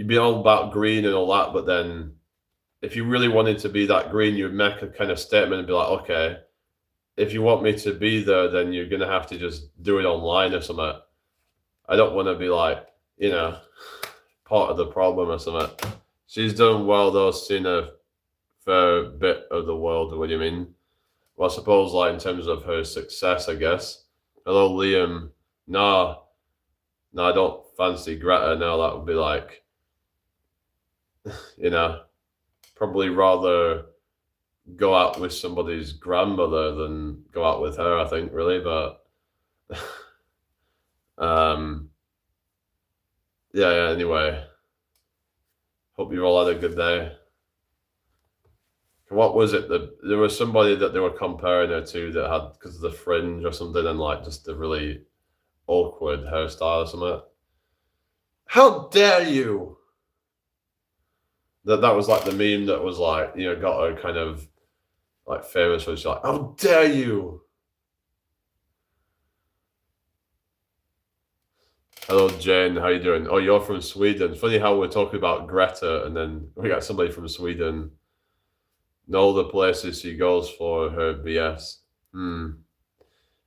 be all about green and all that, but then if you really wanted to be that green, you'd make a kind of statement and be like, okay, if you want me to be there, then you're gonna have to just do it online or something. I don't want to be like, part of the problem or something. She's done well though, seen a fair bit of the world. What do you mean? Well, I suppose like in terms of her success, I guess. Hello, Liam. No, I don't fancy Greta. No, that would be like, probably rather go out with somebody's grandmother than go out with her, I think, really. But yeah, anyway. Hope you all had a good day. what was it? There was somebody that they were comparing her to that had, because of the fringe or something, and like just a really awkward hairstyle or something. How dare you? That was like the meme that was like, got her kind of like famous, was like, how dare you? Hello, Jane. How you doing? Oh, you're from Sweden. Funny how we're talking about Greta, and then we got somebody from Sweden. Know the places she goes for her BS.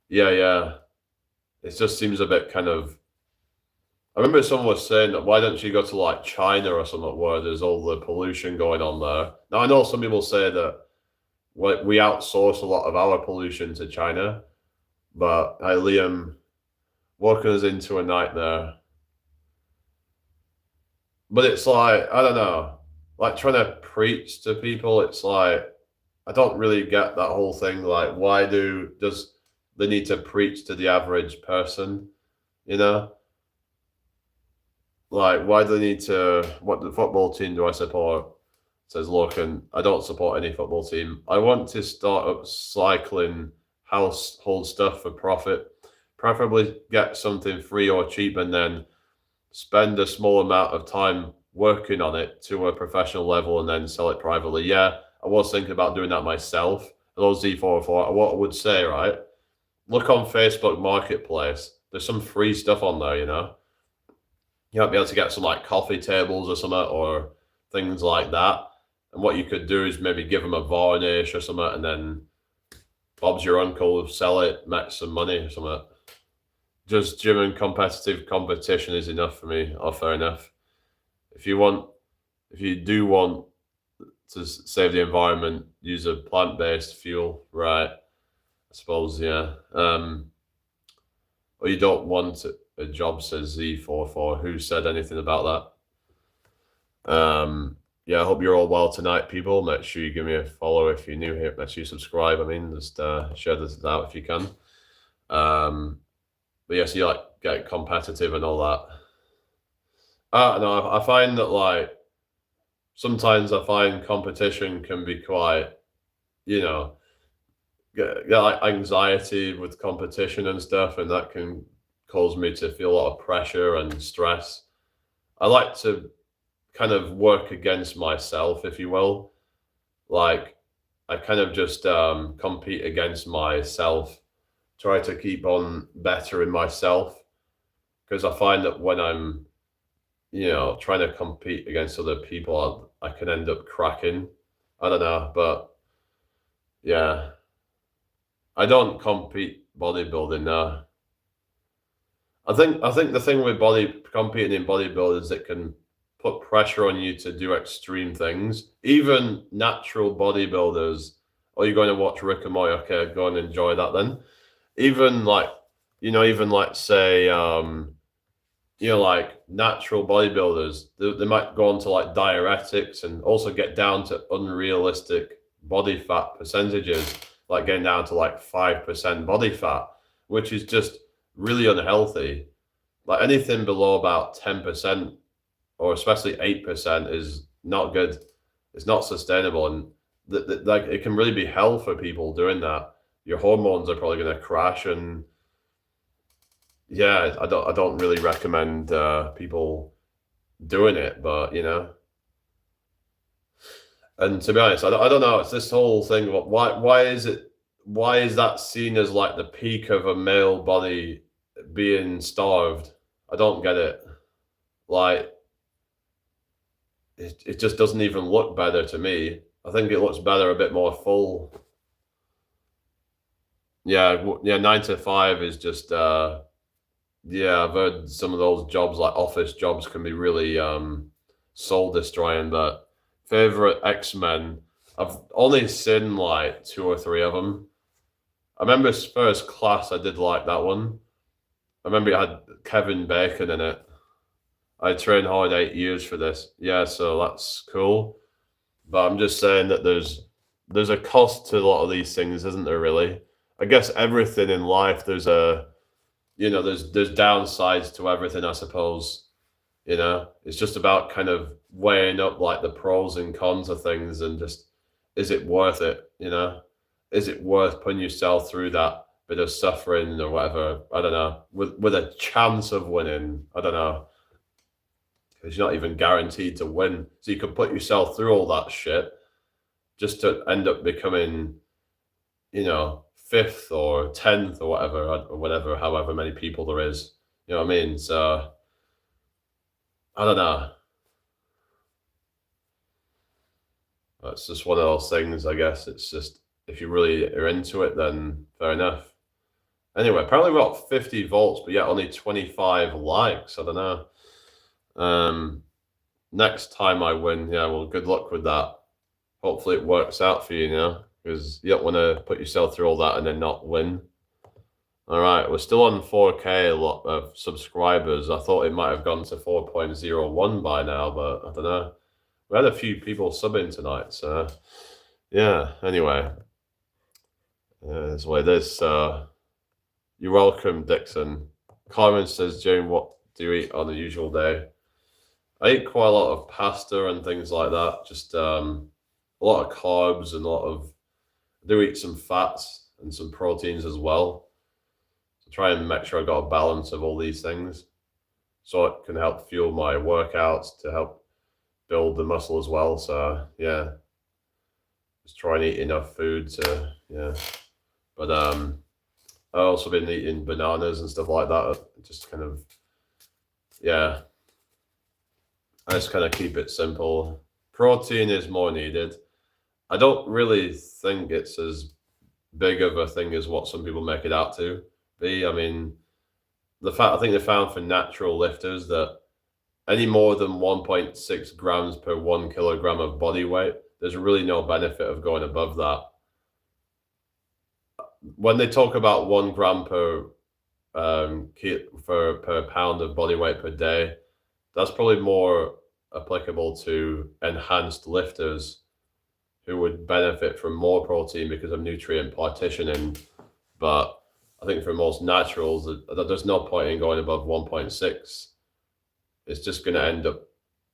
Yeah, yeah. It just seems a bit kind of. I remember someone was saying that why don't you go to like China or something where there's all the pollution going on there. Now I know some people say that we outsource a lot of our pollution to China, but Liam walking us into a nightmare. But it's like, I don't know, like trying to preach to people, it's like I don't really get that whole thing. Like, why does they need to preach to the average person? You know? Like, why do they need to? What the football team do I support? Says Lorcan. I don't support any football team. I want to start up cycling household stuff for profit. Preferably get something free or cheap and then spend a small amount of time working on it to a professional level and then sell it privately. Yeah, I was thinking about doing that myself. Hello Z44. What I would say, right? Look on Facebook Marketplace. There's some free stuff on there, You might be able to get some like coffee tables or something or things like that. And what you could do is maybe give them a varnish or something, and then Bob's your uncle, sell it, make some money or something. Just gym and competitive competition is enough for me. Oh, fair enough. If you do want to save the environment, use a plant-based fuel, right? I suppose, yeah. Or you don't want a job, says Z44. Who said anything about that? Yeah, I hope you're all well tonight, people. Make sure you give me a follow if you're new here. Make sure you subscribe. I mean, just share this out if you can. But yes, you like get competitive and all that. No, I find that like sometimes I find competition can be quite, get like anxiety with competition and stuff, and that can cause me to feel a lot of pressure and stress. I like to kind of work against myself, if you will. Like I kind of just compete against myself, try to keep on bettering myself, because I find that when I'm, trying to compete against other people, I can end up cracking. I don't know, but yeah, I don't compete bodybuilding now. I think the thing with competing in bodybuilding is it can put pressure on you to do extreme things. Even natural bodybuilders, or you're going to watch Rick and Morty, okay, go and enjoy that then. Even like, even like say, like natural bodybuilders, they might go on to like diuretics and also get down to unrealistic body fat percentages, like getting down to like 5% body fat, which is just really unhealthy. Like anything below about 10% or especially 8% is not good. It's not sustainable, and like it can really be hell for people doing that. Your hormones are probably going to crash, and yeah, I don't really recommend people doing it, but and to be honest, I don't know. It's this whole thing about why is that seen as like the peak of a male body being starved? I don't get it. Like it just doesn't even look better to me. I think it looks better a bit more full. Yeah, yeah, 9 to 5 is just yeah, I've heard some of those jobs like office jobs can be really soul destroying, but favorite X-Men, I've only seen like 2 or 3 of them. I remember first class, I did like that one. I remember it had Kevin Bacon in it. I trained hard 8 years for this. Yeah, so that's cool. But I'm just saying that there's a cost to a lot of these things, isn't there, really? I guess everything in life, there's there's downsides to everything, I suppose. It's just about kind of weighing up like the pros and cons of things and just is it worth it? You know, is it worth putting yourself through that bit of suffering or whatever? I don't know. With a chance of winning, I don't know, because you're not even guaranteed to win. So you could put yourself through all that shit just to end up becoming, fifth or 10th or whatever, or whatever, however many people there is. You know what I mean? So I don't know. It's just one of those things, I guess. It's just, if you really are into it, then fair enough. Anyway, apparently we got 50 volts, but yeah, only 25 likes. I don't know. Next time I win, yeah, well, good luck with that. Hopefully it works out for you, because you don't want to put yourself through all that and then not win. All right, we're still on 4K a lot of subscribers. I thought it might have gone to 4.01 by now, but I don't know. We had a few people subbing tonight, so yeah. Anyway, that's the way it is. You're welcome, Dixon. Carmen says, Jane, what do you eat on a usual day? I eat quite a lot of pasta and things like that. Just a lot of carbs and I do eat some fats and some proteins as well. So try and make sure I got a balance of all these things, so it can help fuel my workouts to help build the muscle as well. So yeah, just try and eat enough food to, yeah. But I also been eating bananas and stuff like that. Just kind of, yeah. I just kind of keep it simple. Protein is more needed. I don't really think it's as big of a thing as what some people make it out to be. I mean, I think they found for natural lifters that any more than 1.6 grams per 1 kilogram of body weight, there's really no benefit of going above that. When they talk about 1 gram per per pound of body weight per day, that's probably more applicable to enhanced lifters who would benefit from more protein because of nutrient partitioning. But I think for most naturals, there's no point in going above 1.6. It's just going to end up,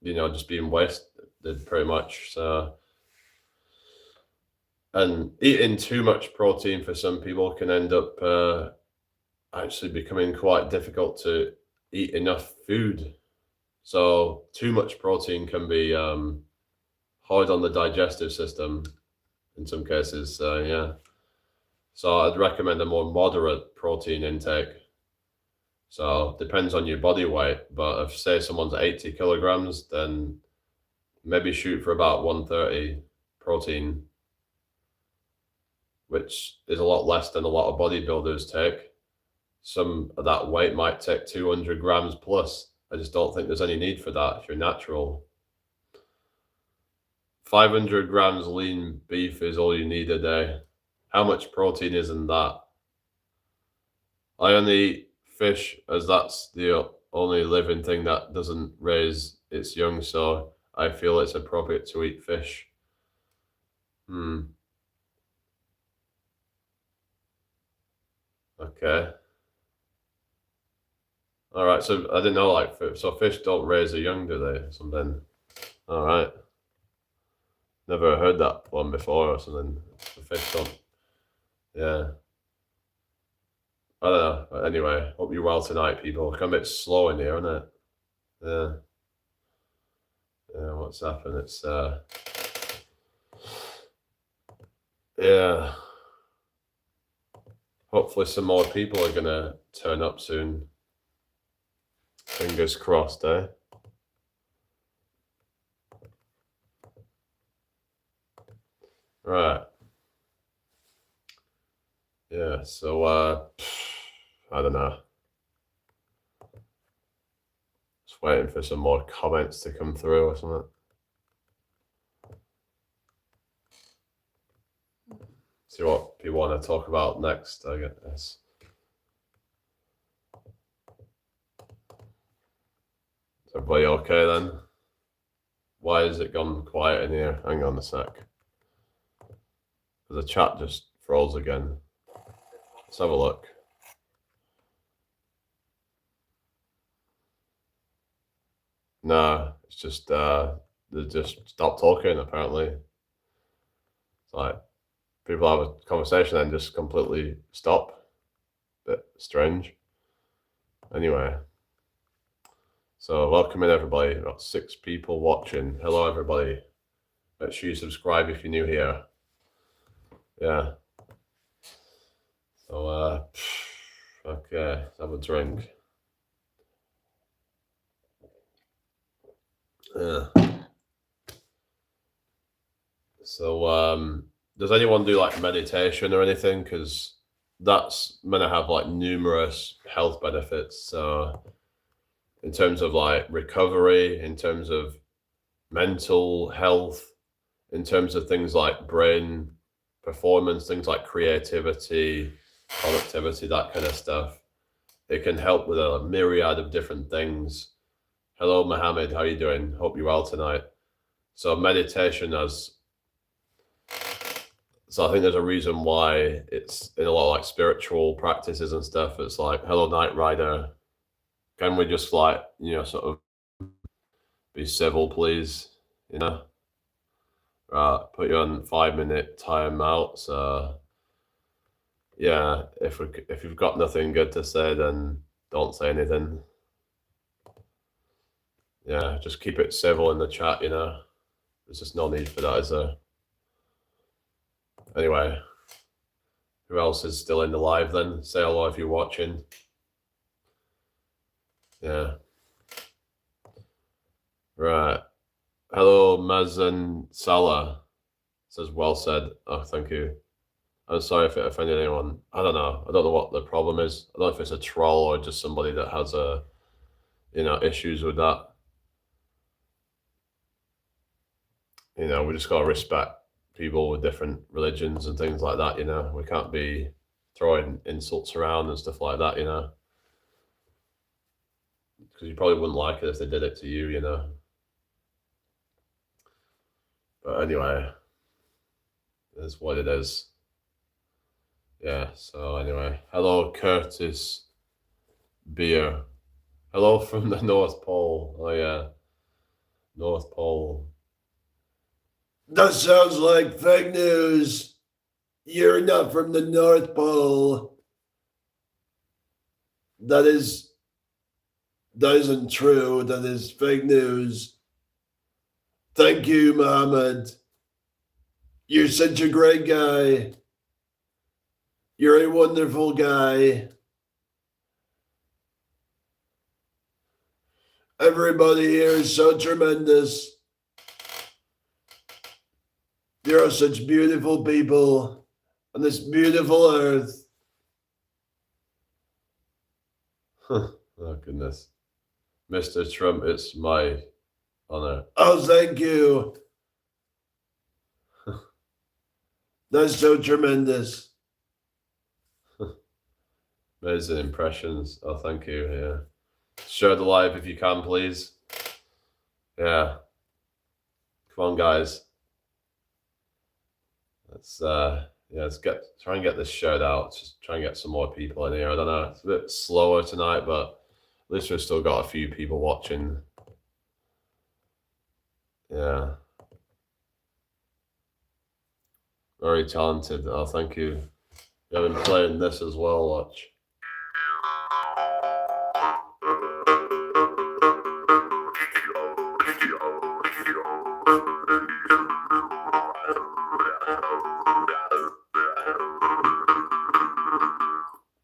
just being wasted pretty much. So, and eating too much protein for some people can end up actually becoming quite difficult to eat enough food. So too much protein can be hard on the digestive system in some cases. Yeah. So I'd recommend a more moderate protein intake. So depends on your body weight, but if say someone's 80 kilograms, then maybe shoot for about 130 protein, which is a lot less than a lot of bodybuilders take. Some of that weight might take 200 grams plus. I just don't think there's any need for that if you're natural. 500 grams lean beef is all you need a day. How much protein is in that? I only eat fish as that's the only living thing that doesn't raise its young, so I feel it's appropriate to eat fish. Okay. All right. So I didn't know, so fish don't raise a young, do they? Something. All right. Never heard that one before or something. The fish don't. Yeah. I don't know. But anyway, hope you're well tonight, people. It's a bit slow in here, isn't it? Yeah. Yeah. What's happened? It's yeah. Hopefully, some more people are gonna turn up soon. Fingers crossed, eh? Right. Yeah, so I don't know. Just waiting for some more comments to come through or something. See what people want to talk about next, I guess. Is everybody okay then? Why has it gone quiet in here? Hang on a sec. The chat just froze again. Let's have a look. No, it's just they just stopped talking apparently. It's like people have a conversation and just completely stop. Bit strange. Anyway, so welcome in everybody. We've got 6 people watching. Hello everybody. Make sure you subscribe if you're new here. Yeah. So okay, let's have a drink. Yeah. So does anyone do like meditation or anything? Because that's gonna have like numerous health benefits. So in terms of like recovery, in terms of mental health, in terms of things like brain performance, things like creativity, productivity, that kind of stuff. It can help with a myriad of different things. Hello, Mohammed. How are you doing? Hope you're well tonight. So meditation has. So I think there's a reason why it's in a lot of like spiritual practices and stuff. It's like, hello, Night Rider. Can we just like, sort of be civil, please? Right, put you on 5-minute timeout. So yeah, if you've got nothing good to say, then don't say anything. Yeah, just keep it civil in the chat. There's just no need for that, is there? Anyway, who else is still in the live then? Say hello if you're watching. Yeah. Right. Hello, Mazen Salah. Says well said. Oh, thank you. I'm sorry if it offended anyone. I don't know. I don't know what the problem is. I don't know if it's a troll or just somebody that has issues with that. We just gotta respect people with different religions and things like that. We can't be throwing insults around and stuff like that. Because you probably wouldn't like it if they did it to you. But anyway, it's what it is. Yeah. So anyway, hello, Curtis Beer. Hello from the North Pole. Oh yeah, North Pole. That sounds like fake news. You're not from the North Pole. That isn't true. That is fake news. Thank you, Mohammed. You're such a great guy. You're a wonderful guy. Everybody here is so tremendous. There are such beautiful people on this beautiful earth. Oh, goodness. Mr. Trump, it's my honor. Oh, thank you. That's so tremendous. Amazing impressions. Oh, thank you. Yeah. Share the live if you can, please. Yeah. Come on, guys. Let's try and get this shared out. Just try and get some more people in here. I don't know. It's a bit slower tonight, but at least we've still got a few people watching. Yeah. Very talented. Oh, thank you. I've been playing this as well, watch.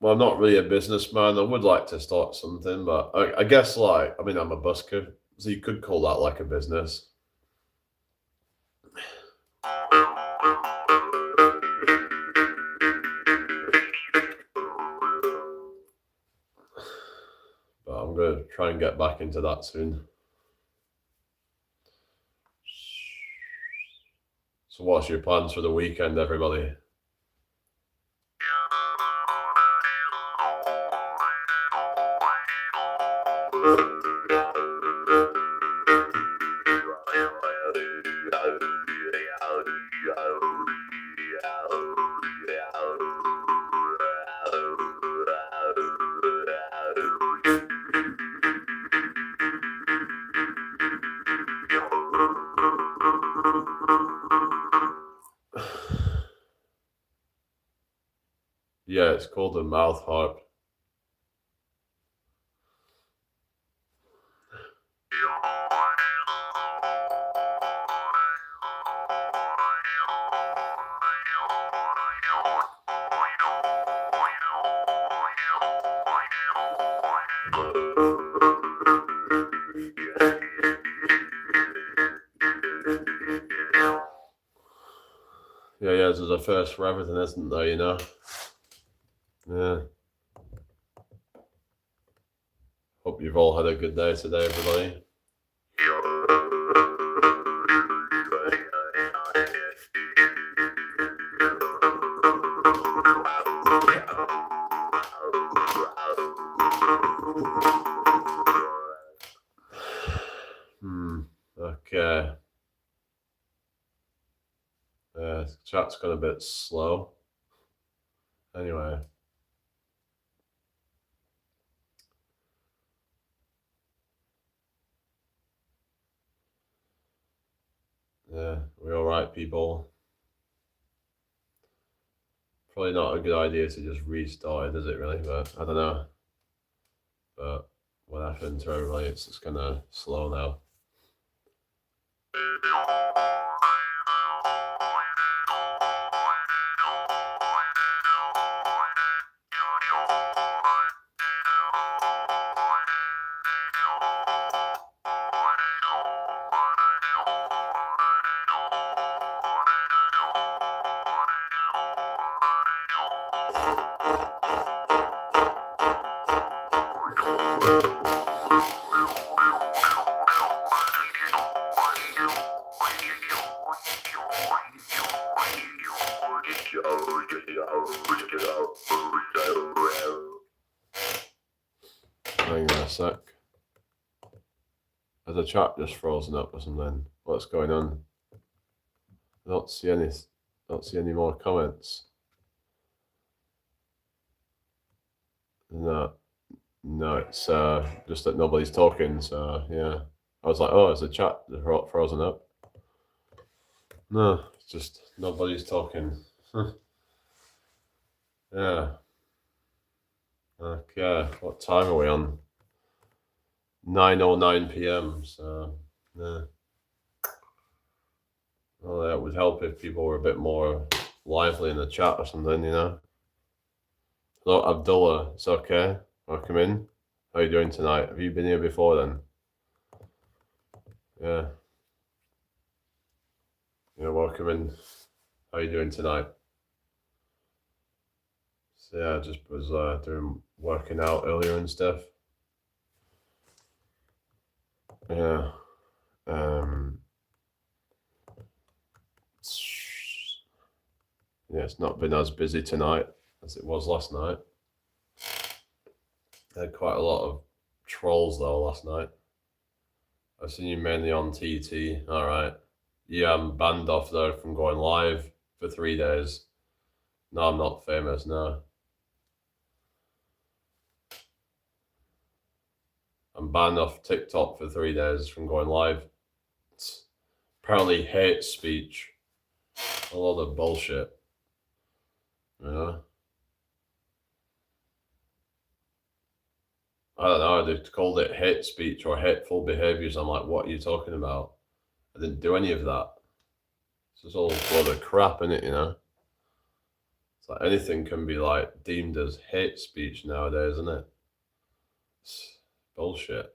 Well, I'm not really a businessman. I would like to start something, but I guess I'm a busker, so you could call that like a business. But I'm going to try and get back into that soon. So what's your plans for the weekend, everybody? Yeah, it's called a mouth harp. Yeah, there's a first for everything, isn't there, you know? Yeah. Hope you've all had a good day today, everybody. Okay. Chat's gone a bit slow. Anyway. Yeah, we all right, people? Probably not a good idea to just restart it, is it really? But I don't know. But what happened to everybody? It's just gonna slow now. Hang on a sec. Has the chat just frozen up or something? What's going on? I don't see any more comments. No, it's just that nobody's talking. So yeah, I was like, oh, is the chat frozen up? No, it's just nobody's talking. Yeah. Okay, what time are we on? 9:09 p.m. So yeah. Well, that would help if people were a bit more lively in the chat or something, you know. Hello, Abdullah. It's okay. Welcome in. How are you doing tonight? Have you been here before then? Yeah. Yeah, welcome in. How are you doing tonight? So yeah, I just was working out earlier and stuff. Yeah. Yeah, it's not been as busy tonight as it was last night. I had quite a lot of trolls though last night. I've seen you mainly on TT. All right. Yeah, I'm banned off though from going live for 3 days. No, I'm not famous. No, I'm banned off TikTok for 3 days from going live. It's apparently hate speech. A lot of bullshit. You know. I don't know. They called it hate speech or hateful behaviors. I'm like, what are you talking about? I didn't do any of that. It's just all a load of crap in it, you know. It's like anything can be like deemed as hate speech nowadays, isn't it? It's bullshit.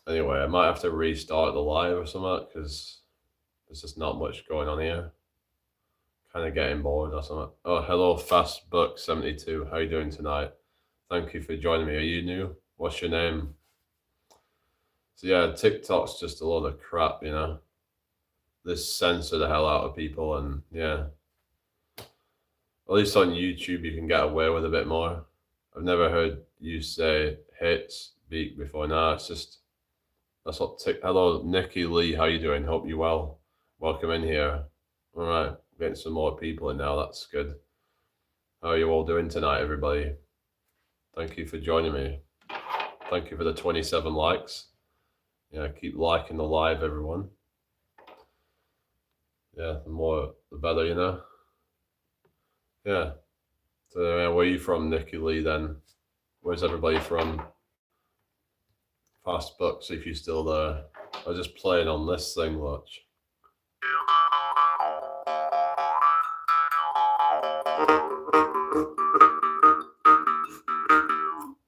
Anyway, I might have to restart the live or something because there's just not much going on here. Kind of getting bored or something. Oh, hello, FastBuck72. How you doing tonight? Thank you for joining me. Are you new? What's your name? So yeah, TikTok's just a lot of crap, you know. They censor the hell out of people, and yeah. At least on YouTube, you can get away with a bit more. I've never heard you say hate speak before. Nah, it's just that's what. Hello, Nikki Lee. How you doing? Hope you well. Welcome in here. All right, getting some more people in now. That's good. How are you all doing tonight, everybody? Thank you for joining me. Thank you for the 27 likes. Yeah, keep liking the live, everyone. Yeah, the more, the better, you know. Yeah. So where are you from, Nikki Lee, then? Where's everybody from? Fast Bucks, if you're still there. I was just playing on this thing, watch.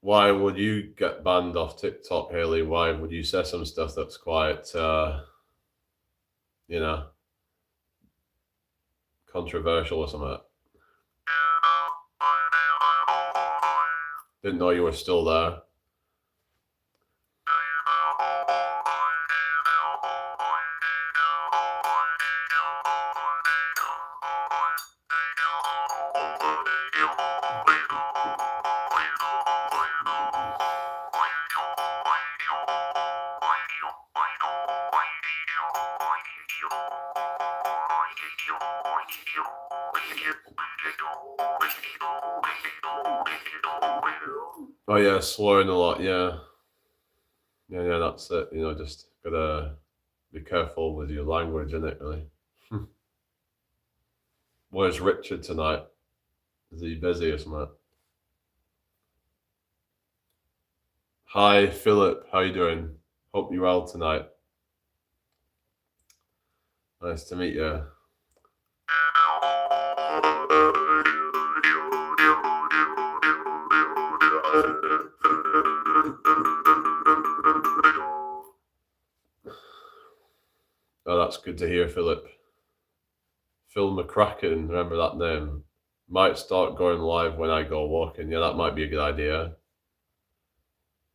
Why would you get banned off TikTok, Haley? Why would you say some stuff that's quite, controversial or something? Didn't know you were still there. Oh yeah, slurring a lot, yeah. Yeah, that's it. Just gotta be careful with your language, innit, really? Where's Richard tonight? Is he busy or something? Hi, Philip. How you doing? Hope you're well tonight. Nice to meet you. Oh, that's good to hear, Philip. Phil McCracken, remember that name? Might start going live when I go walking. Yeah, that might be a good idea.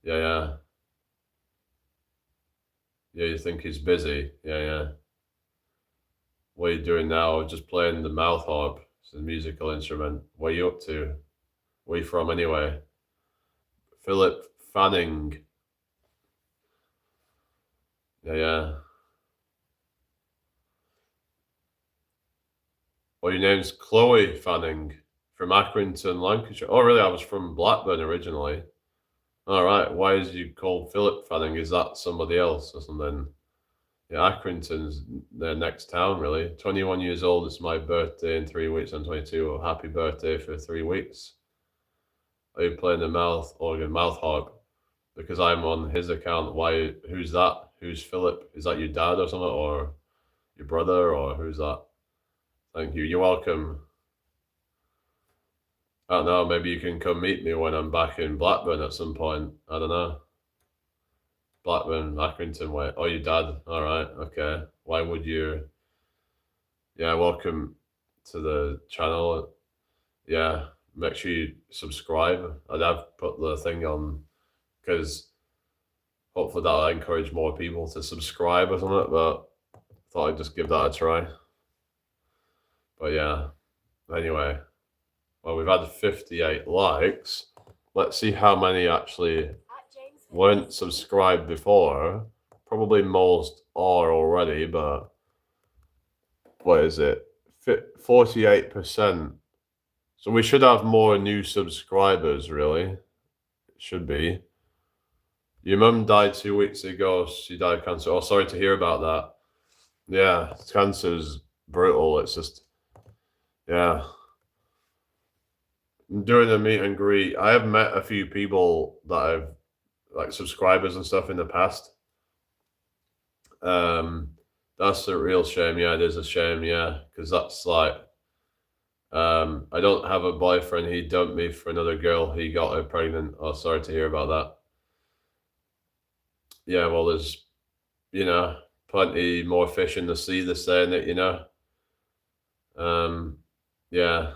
Yeah. Yeah, you think he's busy? Yeah. What are you doing now? Just playing the mouth harp. It's a musical instrument. What are you up to? Where are you from anyway? Philip Fanning. Yeah. Well, your name's Chloe Fanning from Accrington, Lancashire. Oh, really? I was from Blackburn originally. All right. Why is you called Philip Fanning? Is that somebody else or something? Yeah, Accrington's the next town, really. 21 years old. It's my birthday in 3 weeks. I'm 22. Well, happy birthday for 3 weeks. Are you playing the mouth organ, mouth harp? Because I'm on his account. Why? Who's that? Who's Philip? Is that your dad or something, or your brother, or who's that? Thank you. You're welcome. I don't know. Maybe you can come meet me when I'm back in Blackburn at some point. I don't know. Blackburn, Accrington way. Oh, your dad. All right. Okay. Why would you? Yeah. Welcome to the channel. Yeah. Make sure you subscribe. I'd have put the thing on because hopefully that'll encourage more people to subscribe or something. But I thought I'd just give that a try. But yeah. Anyway. Well, we've had 58 likes. Let's see how many actually weren't subscribed before. Probably most are already, but what is it? 48%. So we should have more new subscribers, really. It should be. Your mum died 2 weeks ago. She died of cancer. Oh, sorry to hear about that. Yeah, cancer's brutal. It's just, yeah. I'm doing a meet and greet. I have met a few people that I've like subscribers and stuff in the past. That's a real shame. Yeah, it is a shame. Yeah, because that's like, I don't have a boyfriend. He dumped me for another girl. He got her pregnant. Oh, sorry to hear about that. Yeah, well, there's, plenty more fish in the sea. They're saying it. Yeah.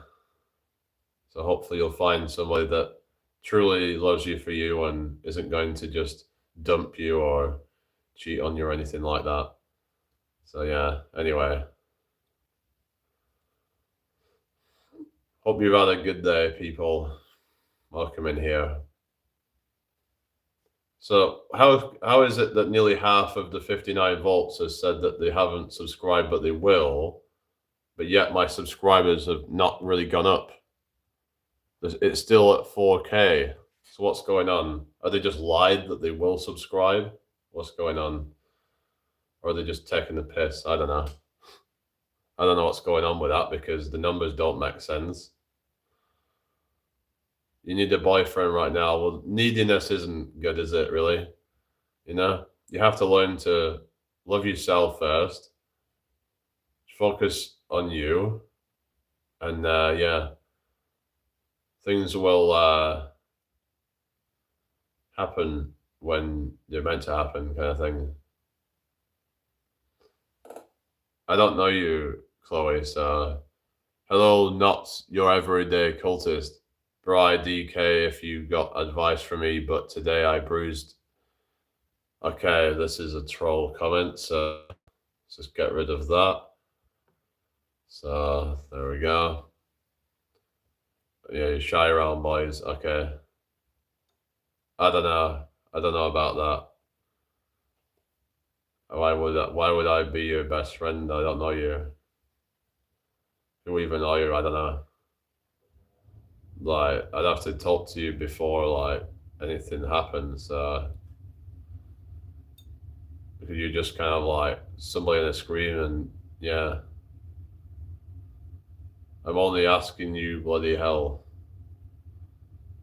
So hopefully you'll find somebody that truly loves you for you and isn't going to just dump you or cheat on you or anything like that. So yeah, anyway. Hope you've had a good day, people. Welcome in here. So how is it that nearly half of the 59 volts has said that they haven't subscribed but they will, but yet my subscribers have not really gone up? It's still at 4K. So what's going on? Are they just lied that they will subscribe? What's going on? Or are they just taking the piss? I don't know. I don't know what's going on with that because the numbers don't make sense. you need a boyfriend right now. Well, neediness isn't good, is it, really? You know? You have to learn to love yourself first, focus on you, and yeah, things will happen when they're meant to happen, kind of thing. I don't know you, Chloe, so hello, not your everyday cultist. Bri DK, if you got advice from me, but today I bruised. Okay, this is a troll comment, so let's just get rid of that. So there we go. Yeah, you shy around boys. Okay. I don't know. I don't know about that. Why would I be your best friend? I don't know you. Who even are you? I don't know. Like, I'd have to talk to you before like anything happens. You just kind of like somebody on a screen, and yeah, I'm only asking you, bloody hell.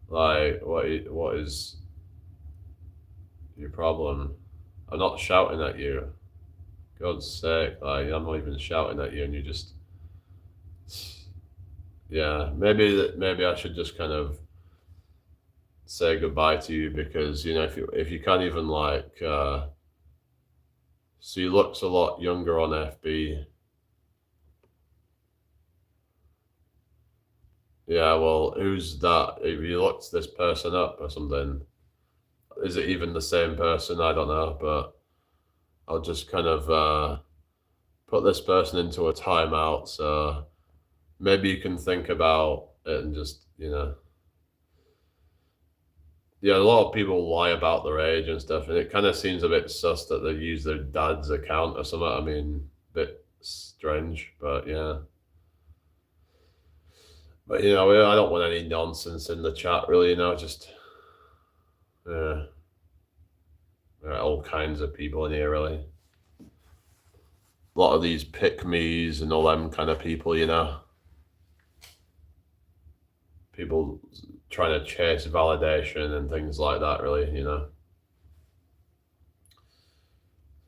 Like, what is your problem? I'm not shouting at you. God's sake, like I'm not even shouting at you, and you just, yeah. Maybe I should just kind of say goodbye to you, because if you can't even like, so you looks a lot younger on FB. Yeah, well, who's that? Have you looked this person up or something? Is it even the same person? I don't know, but I'll just kind of put this person into a timeout. So maybe you can think about it and just, yeah, a lot of people lie about their age and stuff, and it kind of seems a bit sus that they use their dad's account or something. I mean, a bit strange, but yeah. But I don't want any nonsense in the chat, really. Just yeah, there are all kinds of people in here, really. A lot of these pick me's and all them kind of people, people trying to chase validation and things like that, really.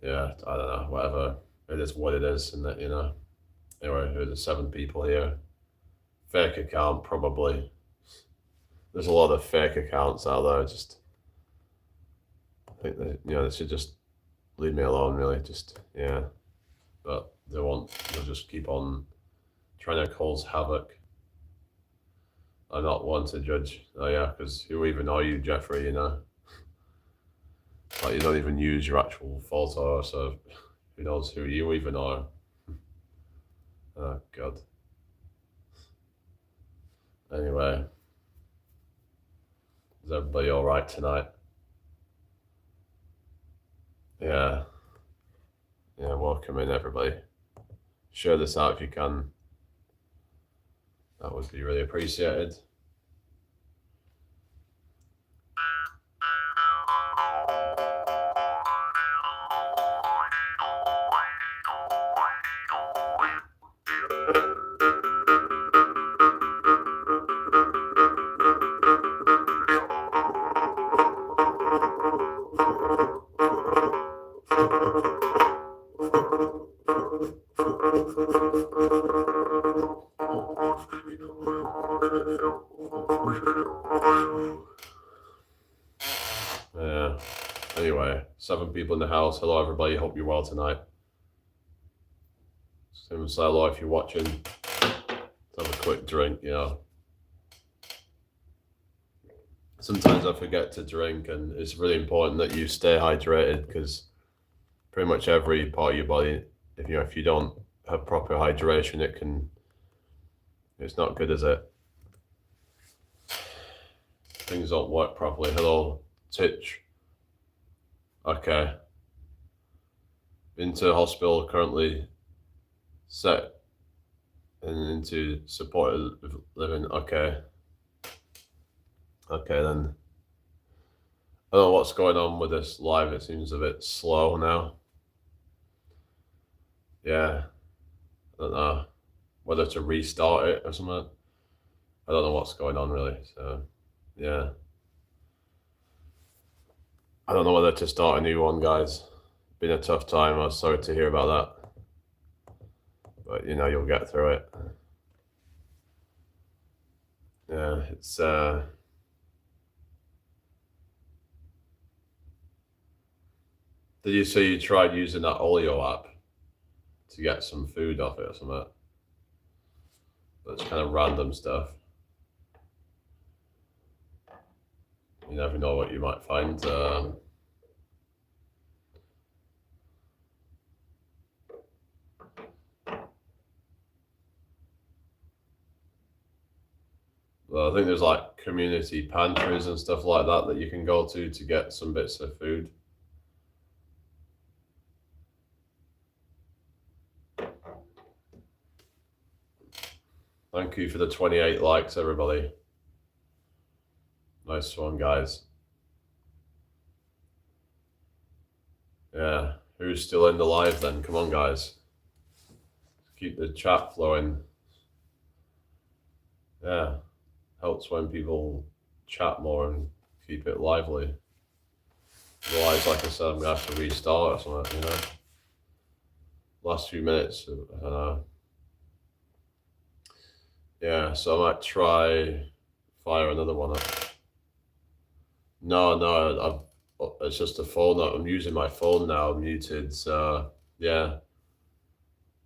Yeah, I don't know, whatever. It is what it is, and that, anyway, there's 7 people here. Fake account, probably. There's a lot of fake accounts out there. Just, I think that, they should just leave me alone, really. Just, yeah. But they won't, they'll just keep on trying to cause havoc. I'm not one to judge. Oh, yeah, because who even are you, Jeffrey, Like, you don't even use your actual photo, so who knows who you even are? Oh, God. Anyway, is everybody all right tonight? Yeah. Yeah, welcome in, everybody. Share this out if you can. That would be really appreciated. Yeah. Anyway, 7 people in the house. Hello, everybody. Hope you're well tonight. Say hello if you're watching. Let's have a quick drink, Sometimes I forget to drink, and it's really important that you stay hydrated, because pretty much every part of your body, if you don't have proper hydration, it's not good, is it? Things don't work properly. Hello, Titch. Okay. Into hospital, currently set and into supported living. Okay. Okay, then. I don't know what's going on with this live. It seems a bit slow now. Yeah. I don't know whether to restart it or something. I don't know what's going on, really. So Yeah. I don't know whether to start a new one, guys. Been a tough time. I'm sorry to hear about that. But you'll get through it. Yeah, it's did you say you tried using that Olio app to get some food off it or something? That's kind of random stuff. You never know what you might find. Well, I think there's like community pantries and stuff like that you can go to get some bits of food. Thank you for the 28 likes, everybody. Nice one, guys. Yeah, who's still in the live then? Come on, guys. Keep the chat flowing. Yeah, helps when people chat more and keep it lively. Otherwise, like I said, I'm going to have to restart or something, Last few minutes, I don't know. Yeah, so I might try fire another one up. No, it's just a phone. I'm using my phone now, muted. So yeah,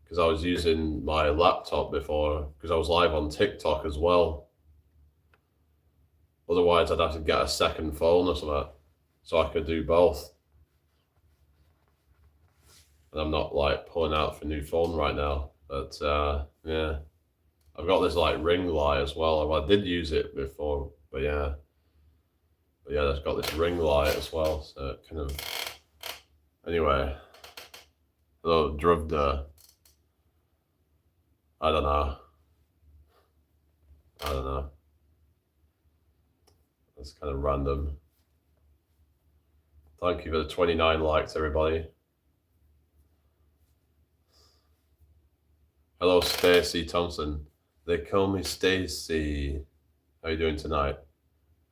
because I was using my laptop before because I was live on TikTok as well. Otherwise, I'd have to get a second phone or something so I could do both. And I'm not like pulling out for a new phone right now. But yeah, I've got this like ring light as well. I did use it before, but yeah, it's got this ring light as well. So it kind of anyway. Hello, Druvda. I don't know. That's kind of random. Thank you for the 29 likes, everybody. Hello, Stacy Thompson. They call me Stacy. How you doing tonight?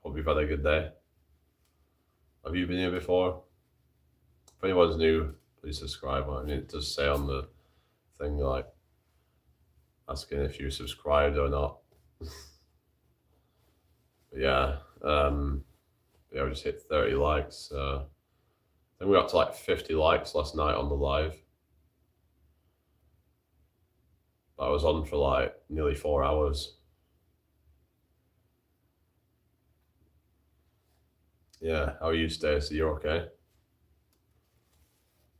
Hope you've had a good day. Have you been here before? If anyone's new, please subscribe. I mean, it does say on the thing, like, asking if you subscribed or not. But yeah, we just hit 30 likes. I think we got to like 50 likes last night on the live. I was on for like nearly 4 hours. Yeah, how are you, Stacey? You're okay?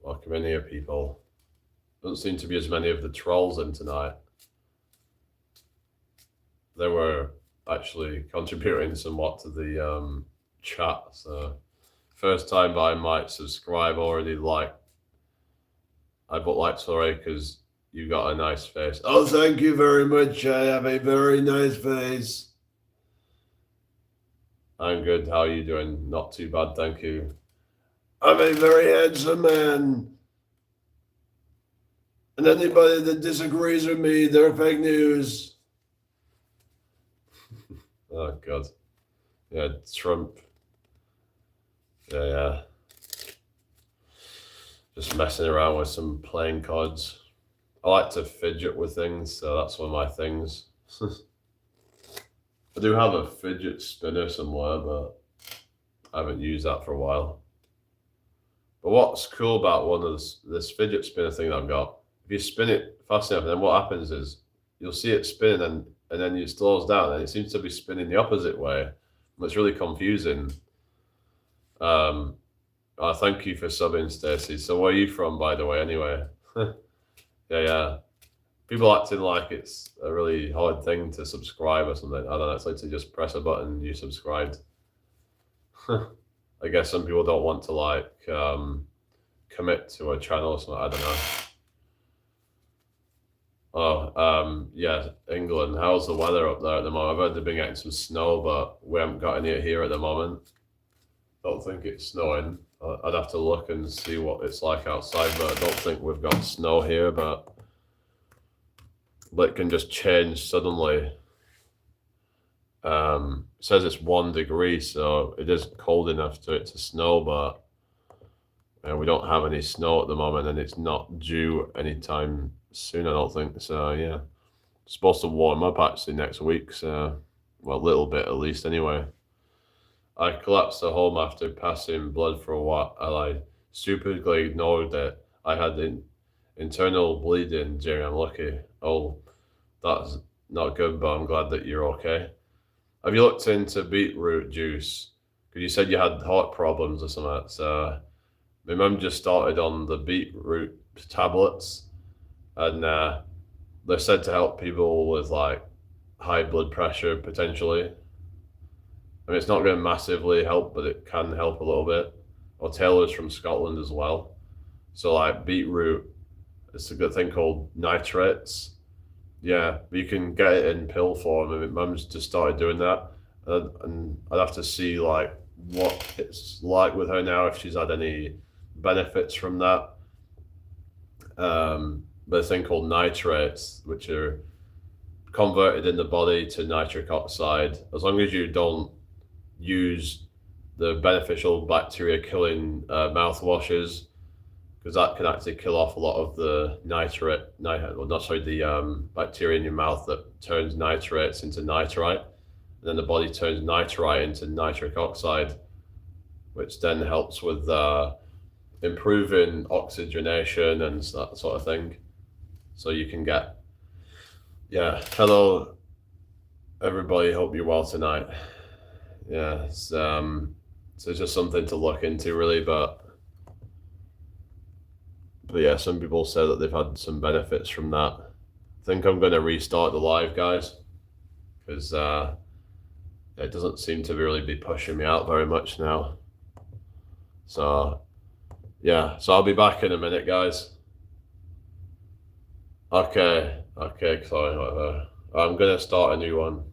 Welcome in here, people. Doesn't seem to be as many of the trolls in tonight. They were actually contributing somewhat to the chat. So first time I might subscribe already. Like I put like sorry because you got a nice face. Oh, thank you very much. I have a very nice face. I'm good. How are you doing? Not too bad, thank you. I'm a very handsome man. And anybody that disagrees with me, they're fake news. Oh, God. Yeah, Trump. Yeah. Just messing around with some playing cards. I like to fidget with things, so that's one of my things. I do have a fidget spinner somewhere, but I haven't used that for a while. But what's cool about one of this fidget spinner thing that I've got, if you spin it fast enough, then what happens is you'll see it spin and then it slows down and it seems to be spinning the opposite way. It's really confusing. Thank you for subbing, Stacey. So where are you from, by the way, anyway? Yeah. People acting like it's a really hard thing to subscribe or something. I don't know. It's like to just press a button and you subscribed. I guess some people don't want to like commit to a channel or something. I don't know. Oh, yeah, England. How's the weather up there at the moment? I've heard they've been getting some snow, but we haven't got any here at the moment. Don't think it's snowing. I'd have to look and see what it's like outside, but I don't think we've got snow here, but it can just change suddenly. It says it's 1 degree, so it is cold enough to it to snow, but we don't have any snow at the moment, and it's not due anytime soon, I don't think. So yeah, it's supposed to warm up actually next week, so well, a little bit at least anyway. I collapsed at home after passing blood for a while. I stupidly ignored that I had internal bleeding during unlucky. Oh, that's not good, but I'm glad that you're okay. Have you looked into beetroot juice? Because you said you had heart problems or something. So my mum just started on the beetroot tablets, and they're said to help people with like high blood pressure potentially. I mean, it's not going to massively help, but it can help a little bit. Or Taylor's from Scotland as well. So like beetroot, it's a good thing called nitrates. Yeah, but you can get it in pill form. I mean, mum's just started doing that, and I'd have to see like what it's like with her now, if she's had any benefits from that. But a thing called nitrates, which are converted in the body to nitric oxide, as long as you don't use the beneficial bacteria killing mouthwashes, because that can actually kill off a lot of the bacteria in your mouth that turns nitrates into nitrite, and then the body turns nitrite into nitric oxide, which then helps with improving oxygenation and that sort of thing. So you can get, yeah. Hello, everybody. Hope you're well tonight. Yeah, so it's just something to look into, really, but yeah, some people say that they've had some benefits from that. I think I'm going to restart the live, guys, because it doesn't seem to really be pushing me out very much now. So yeah, so I'll be back in a minute, guys. Okay, sorry, whatever. I'm going to start a new one.